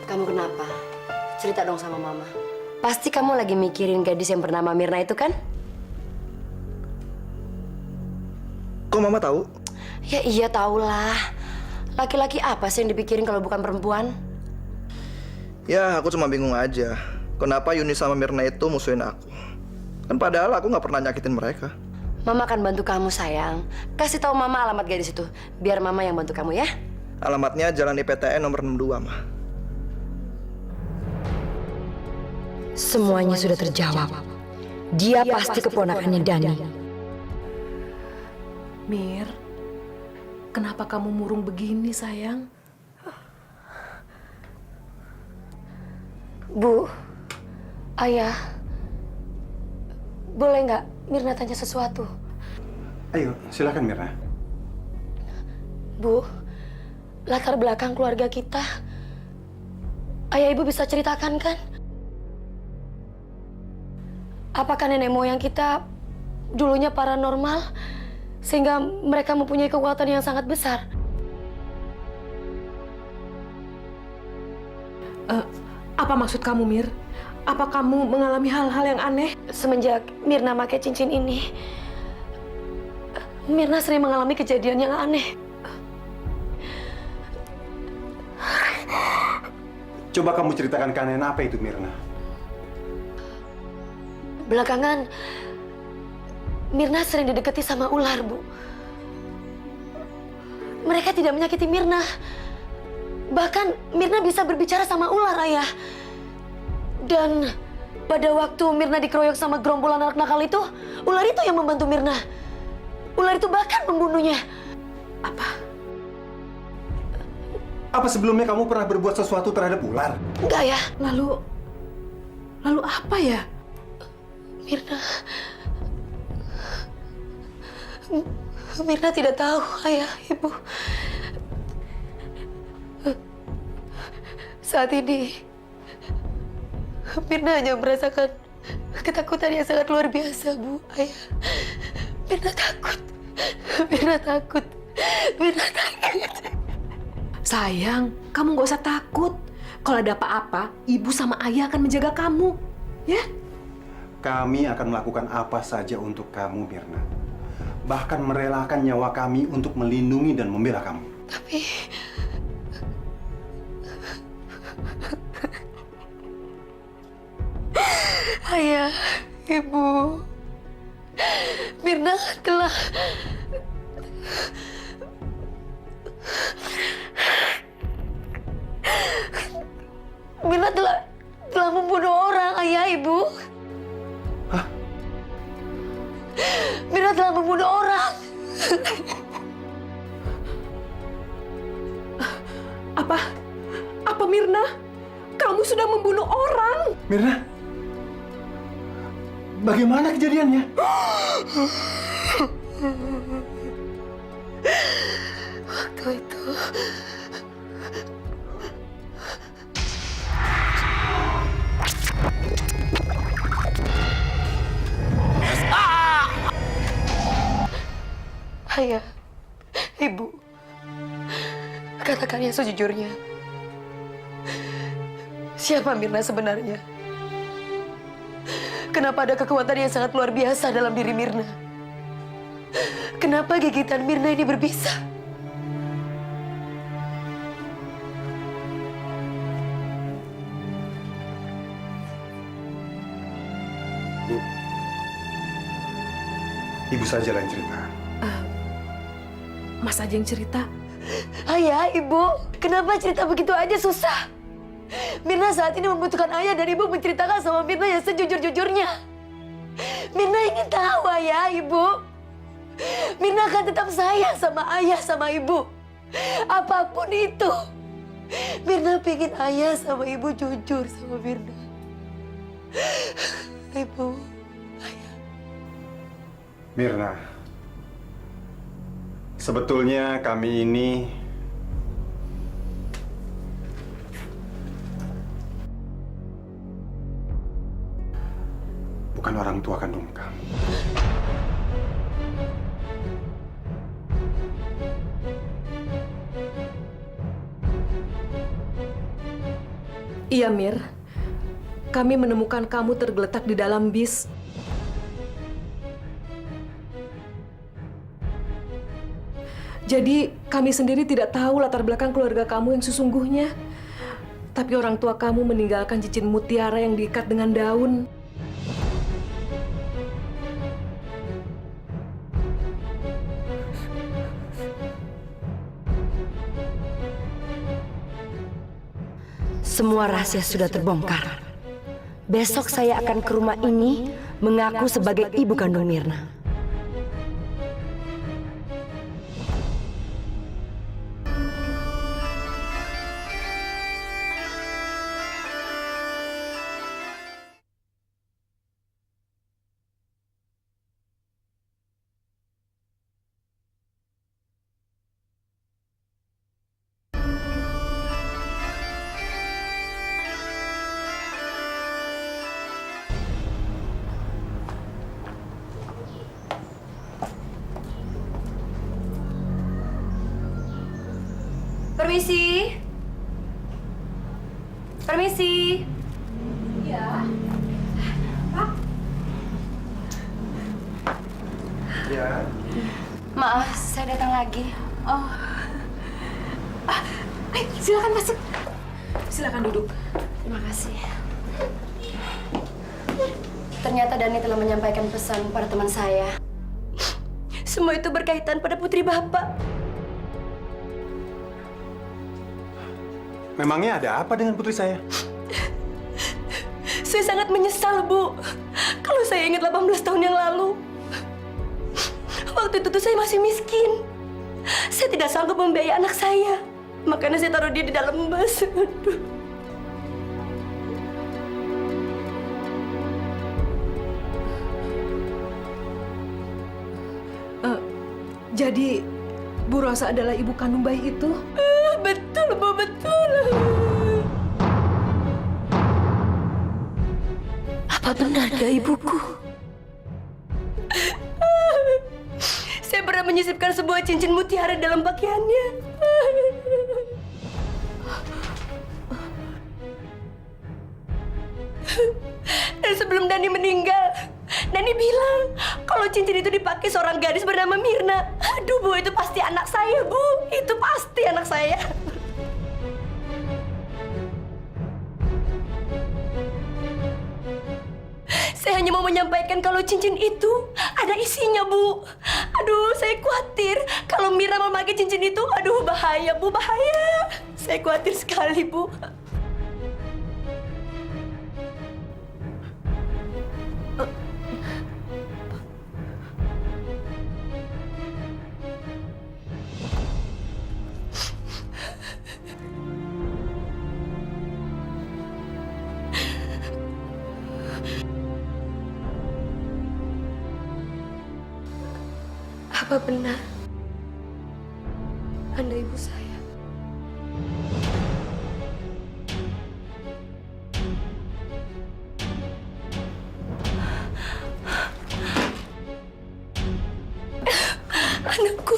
Kamu kenapa? Cerita dong sama Mama. Pasti kamu lagi mikirin gadis yang bernama Mirna itu kan? Kok Mama tahu? Ya iya tahulah. Laki-laki apa sih yang dipikirin kalau bukan perempuan? Ya, aku cuma bingung aja. Kenapa Yuni sama Mirna itu musuhin aku? Kan padahal aku nggak pernah nyakitin mereka. Mama akan bantu kamu, sayang. Kasih tahu Mama alamat gadis itu, biar Mama yang bantu kamu ya. Alamatnya Jalan IPTN nomor 62, Mah. Semuanya sudah terjawab. Dia pasti keponakannya Dani. Mir, kenapa kamu murung begini, sayang? Bu, Ayah, boleh nggak Mirna tanya sesuatu? Ayo, silakan Mirna. Bu, latar belakang keluarga kita, Ayah Ibu bisa ceritakan kan? Apakah nenek moyang kita dulunya paranormal, sehingga mereka mempunyai kekuatan yang sangat besar? Apa maksud kamu, Mir? Apa kamu mengalami hal-hal yang aneh? Semenjak Mirna pakai cincin ini, Mirna sering mengalami kejadian yang aneh. Coba kamu ceritakan ke Nena, apa itu Mirna? Belakangan, Mirna sering didekati sama ular, Bu. Mereka tidak menyakiti Mirna. Bahkan Mirna bisa berbicara sama ular, Ayah. Dan pada waktu Mirna dikeroyok sama gerombolan anak nakal itu, ular itu yang membantu Mirna. Ular itu bahkan membunuhnya. Apa sebelumnya kamu pernah berbuat sesuatu terhadap ular? Enggak, ya. Lalu apa ya? Mirna tidak tahu, Ayah, Ibu. Saat ini, Mirna hanya merasakan ketakutan yang sangat luar biasa, Bu, Ayah. Mirna takut. Mirna takut. Mirna takut. Sayang, kamu nggak usah takut. Kalau ada apa-apa, ibu sama ayah akan menjaga kamu. Ya? Kami akan melakukan apa saja untuk kamu, Mirna. Bahkan merelakan nyawa kami untuk melindungi dan membela kamu. Tapi... Ayah, Ibu, Mirna telah... Mirna telah membunuh orang, Ayah, Ibu. Hah? Mirna telah membunuh orang. Apa Mirna? Kamu sudah membunuh orang? Mirna? Bagaimana kejadiannya? Waktu itu... Ayah, Ibu, katakan yang sejujurnya. Siapa Mirna sebenarnya? Kenapa ada kekuatan yang sangat luar biasa dalam diri Mirna? Kenapa gigitan Mirna ini berbisa? Bu, Ibu saja yang cerita. Mas aja yang cerita. Ayah, Ibu, kenapa cerita begitu aja susah? Mirna saat ini membutuhkan Ayah dan Ibu menceritakan sama Mirna yang sejujur-jujurnya. Mirna ingin tahu, Ayah, Ibu. Mirna akan tetap sayang sama Ayah sama Ibu. Apapun itu. Mirna pengen Ayah sama Ibu jujur sama Mirna. Ibu, Ayah. Mirna, sebetulnya kami ini bukan orang tua kandung kamu. Iya, Mir. Kami menemukan kamu tergeletak di dalam bis. Jadi, kami sendiri tidak tahu latar belakang keluarga kamu yang sesungguhnya. Tapi orang tua kamu meninggalkan cincin mutiara yang diikat dengan daun. Semua rahasia sudah terbongkar. Besok saya akan ke rumah ini mengaku sebagai ibu kandung Mirna. Permisi. Permisi. Ya. Pak. Ya. Maaf, saya datang lagi. Oh. Silakan masuk. Silakan duduk. Terima kasih. Ternyata Dani telah menyampaikan pesan pada teman saya. Semua itu berkaitan pada putri Bapak. Memangnya ada apa dengan putri saya? Saya sangat menyesal, Bu. Kalau saya ingat 18 tahun yang lalu. Waktu itu tuh saya masih miskin. Saya tidak sanggup membiayai anak saya. Makanya saya taruh dia di dalam bus. Aduh. Jadi, Bu Rosa adalah ibu kandung bayi itu? Betul, Bu, betul. Apa benar dia ibuku? Saya pernah menyisipkan sebuah cincin mutiara dalam pakaiannya. Dan sebelum Dani meninggal, Dani bilang kalau cincin itu dipakai seorang gadis bernama Mirna. Aduh, Bu, itu pasti anak saya, Bu. Itu pasti anak saya. Saya hanya mau menyampaikan kalau cincin itu ada isinya, Bu. Aduh, saya khawatir kalau Mirna memakai cincin itu. Aduh, bahaya, Bu, bahaya. Saya khawatir sekali, Bu. Apa benar Anda ibu saya? Anakku.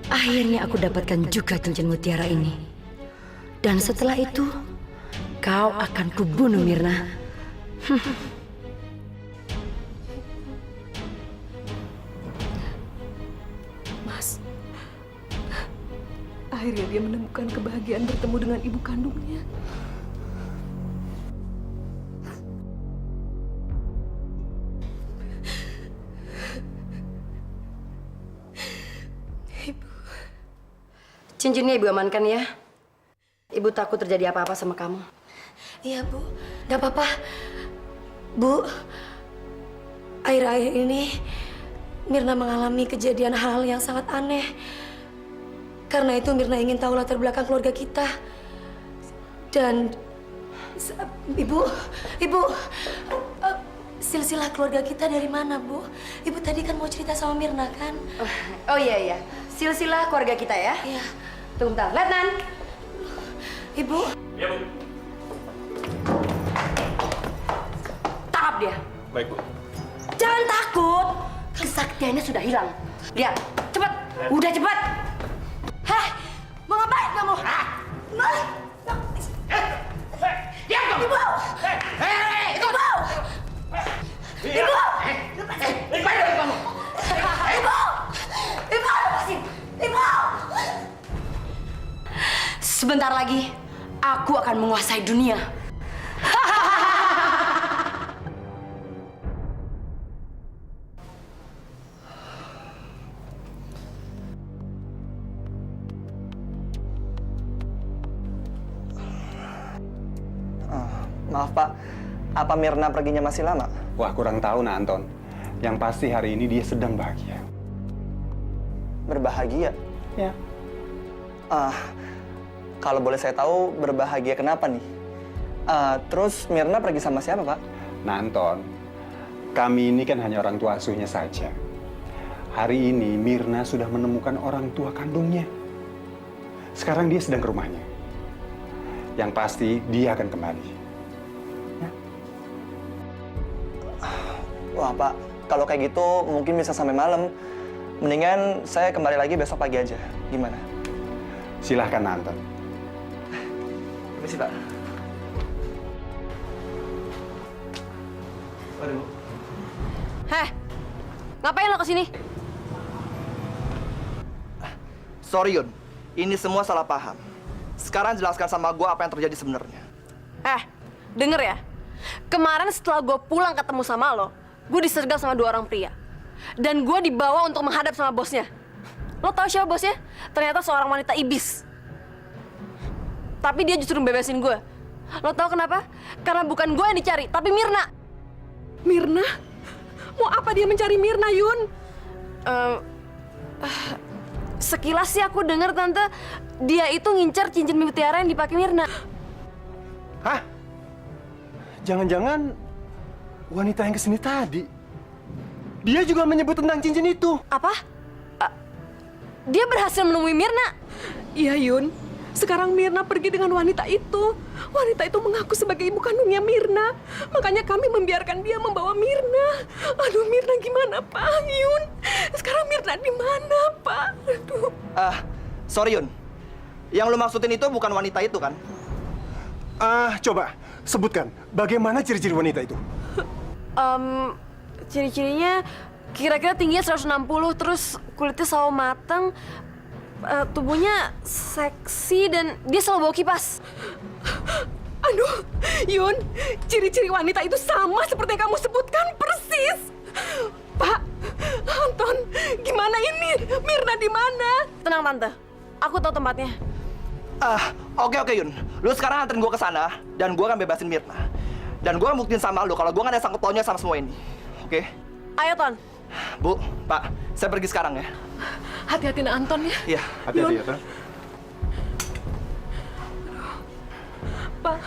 Akhirnya aku dapatkan juga cincin mutiara ini. Dan setelah itu, kau akan kubunuh, Mirna. Mas, akhirnya dia menemukan kebahagiaan bertemu dengan ibu kandungnya. Ibu, cincinnya Ibu amankan ya. Ibu takut terjadi apa-apa sama kamu. Iya, Bu. Gak apa-apa. Bu, akhir-akhir ini Mirna mengalami kejadian hal yang sangat aneh. Karena itu Mirna ingin tahu latar belakang keluarga kita. Dan Ibu, silsilah keluarga kita dari mana, Bu? Ibu tadi kan mau cerita sama Mirna, kan? Oh iya, silsilah keluarga kita ya? Iya. Tunggu bentar, Letnan. Ibu. Iya, Bu. Tangkap dia. Baik, Bu. Jangan takut. Kesaktiannya sudah hilang. Lihat, cepat. Udah cepat. Hah? Mau ngapain kamu? Diam kamu. Ibu. Ikut. Ibu. Lepasin kamu. Ibu. Ibu, lepasin. Ibu. Sebentar lagi, aku akan menguasai dunia. Maaf Pak, apa Mirna perginya masih lama? Wah, kurang tahu nah Anton. Yang pasti hari ini dia sedang bahagia. Berbahagia? Ya. Kalau boleh saya tahu, berbahagia kenapa nih? Terus Mirna pergi sama siapa, Pak? Nah Anton, kami ini kan hanya orang tua asuhnya saja. Hari ini Mirna sudah menemukan orang tua kandungnya. Sekarang dia sedang ke rumahnya. Yang pasti dia akan kembali. Wah Pak, kalau kayak gitu mungkin bisa sampai malam. Mendingan saya kembali lagi besok pagi aja. Gimana? Silahkan, Anton. Permisi, Pak. Waduh. Heh, ngapain lo kesini? Sorry, Yun. Ini semua salah paham. Sekarang jelaskan sama gue apa yang terjadi sebenarnya. Denger ya. Kemarin setelah gue pulang ketemu sama lo, gue disergap sama 2 orang pria. Dan gue dibawa untuk menghadap sama bosnya. Lo tau siapa bosnya? Ternyata seorang wanita iblis. Tapi dia justru bebasin gue. Lo tau kenapa? Karena bukan gue yang dicari, tapi Mirna. Mirna? Mau apa dia mencari Mirna, Yun? Sekilas sih aku dengar tante, dia itu ngincar cincin mutiara yang dipakai Mirna. Hah? Jangan-jangan wanita yang kesini tadi, dia juga menyebut tentang cincin itu. Apa? Dia berhasil menemui Mirna. Iya, Yun. Sekarang Mirna pergi dengan wanita itu. Wanita itu mengaku sebagai ibu kandungnya Mirna. Makanya kami membiarkan dia membawa Mirna. Aduh, Mirna gimana, Pak? Yun, sekarang Mirna di mana, Pak? Aduh. Sorry, Yun. Yang lo maksudin itu bukan wanita itu, kan? Coba sebutkan bagaimana ciri-ciri wanita itu. Ciri-cirinya kira-kira tingginya 160, terus kulitnya sawo matang, tubuhnya seksi, dan dia selalu bawa kipas. Aduh, Yun, ciri-ciri wanita itu sama seperti yang kamu sebutkan, persis. Pak, Anton, gimana ini? Mirna di mana? Tenang, Tante. Aku tahu tempatnya. Oke, Yun. Lu sekarang anterin gue ke sana, dan gue akan bebasin Mirna. Dan gue akan buktiin sama lu kalau gue gak ada sangkut pautnya sama semua ini. Oke? Ayo, Ton. Bu, Pak, saya pergi sekarang ya. Hati-hati, Anton ya. Iya. Hati-hati ya, Ton. Pak.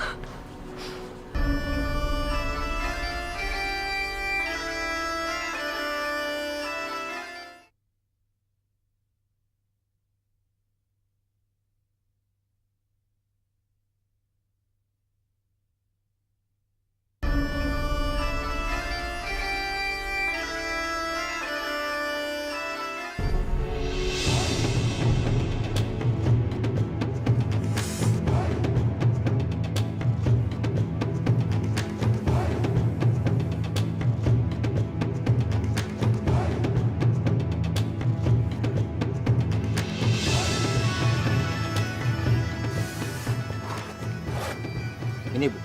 Ini, Bu.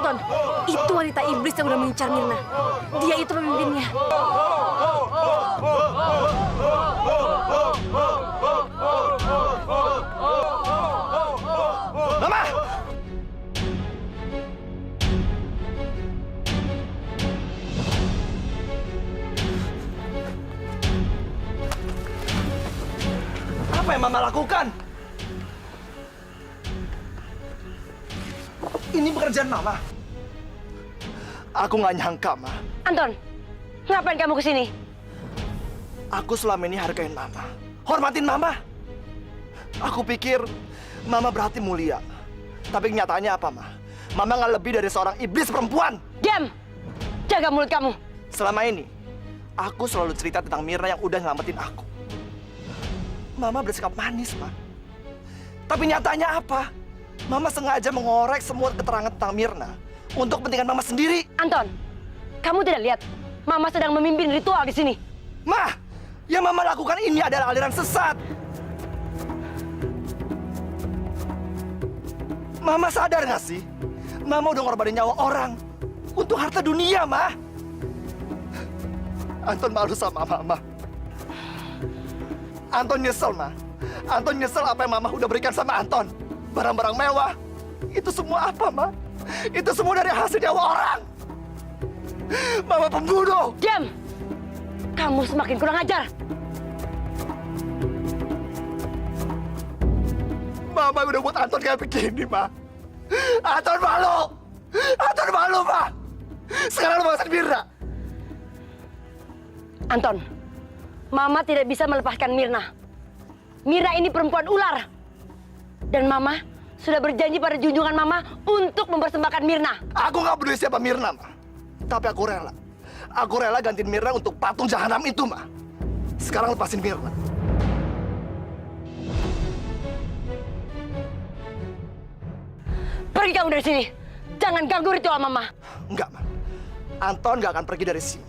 Ton. Itu wanita iblis yang udah mengincar Mirna. Dia itu pemimpinnya. Mama! Apa yang Mama lakukan? Ini pekerjaan Mama. Aku nggak nyangka, Ma. Anton, ngapain kamu kesini? Aku selama ini hargain Mama, hormatin Mama. Aku pikir Mama berhati mulia. Tapi kenyataannya apa, Ma? Mama nggak lebih dari seorang iblis perempuan. Diam! Jaga mulut kamu. Selama ini, aku selalu cerita tentang Mirna yang udah nyelamatin aku. Mama bersikap manis, Ma. Tapi nyatanya apa? Mama sengaja mengorek semua keterangan tentang Mirna untuk kepentingan Mama sendiri. Anton, kamu tidak lihat Mama sedang memimpin ritual di sini. Ma, yang Mama lakukan ini adalah aliran sesat. Mama sadar nggak sih? Mama udah ngorbanin nyawa orang untuk harta dunia, Ma. Anton malu sama Mama. Anton nyesel, Ma. Anton nyesel apa yang Mama udah berikan sama Anton. Barang-barang mewah. Itu semua apa, Ma? Itu semua dari hasil nyawa orang. Mama pembunuh. Diam! Kamu semakin kurang ajar. Mama udah buat Anton kayak begini, Ma. Anton malu. Anton malu, Ma. Sekarang lu bangsa Mirna. Anton, Mama tidak bisa melepaskan Mirna. Mirna ini perempuan ular. Dan Mama sudah berjanji pada junjungan Mama untuk mempersembahkan Mirna. Aku nggak peduli siapa Mirna, Ma. Tapi aku rela. Aku rela gantiin Mirna untuk patung jahanam itu, Ma. Sekarang lepasin Mirna. Pergi kamu dari sini. Jangan ganggu ritual Mama. Enggak, Ma. Anton nggak akan pergi dari sini.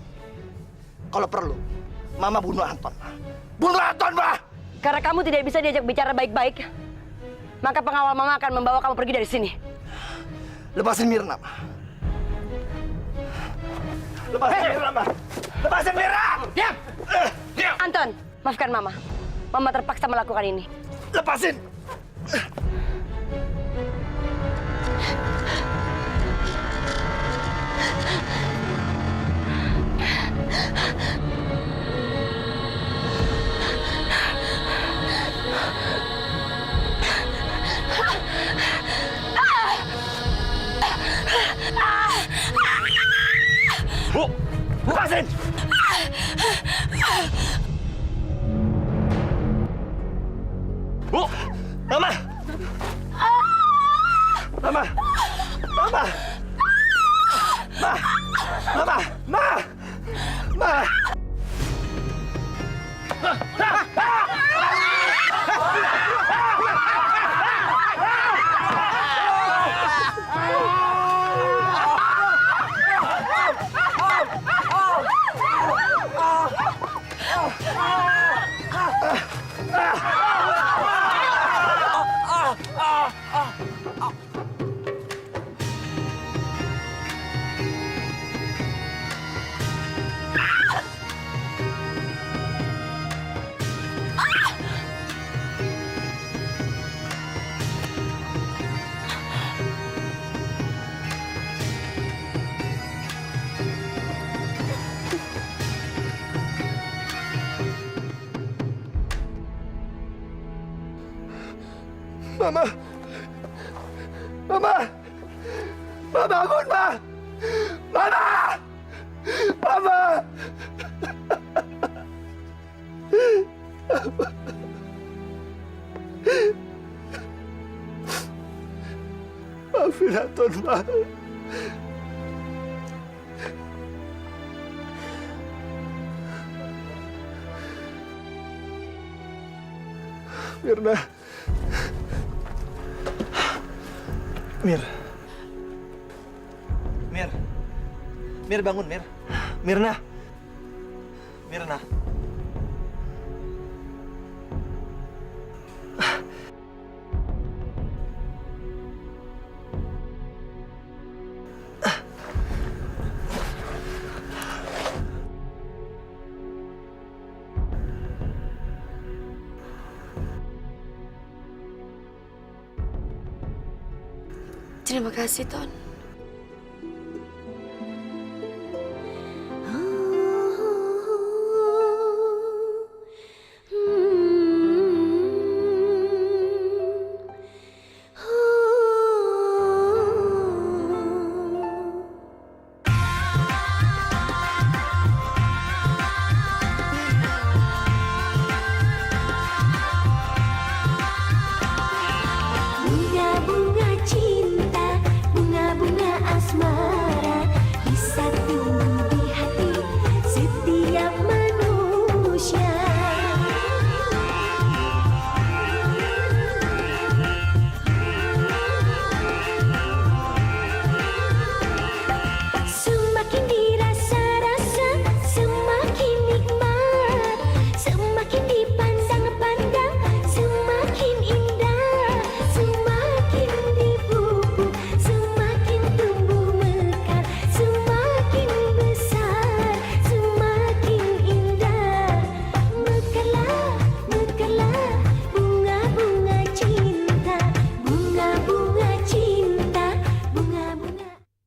Kalau perlu, Mama bunuh Anton, Ma. Bunuh Anton, Ma! Karena kamu tidak bisa diajak bicara baik-baik, maka pengawal Mama akan membawa kamu pergi dari sini. Lepasin Mirna, Ma. Lepasin Mirna, Ma. Lepasin Mirna! Diam! Anton, maafkan Mama. Mama terpaksa melakukan ini. Lepasin! Bu, lepasin! Bu, Mama! Mama! Mama! Ma! Mama! Ma! Ma! Mama! Mama! Ma, bangun, Ma! Mama! Mama! Maafin Anton, Ma. Mirna. Mir. Mir. Mir, bangun, Mir. Mirna. Mirna. Terima kasih, Ton.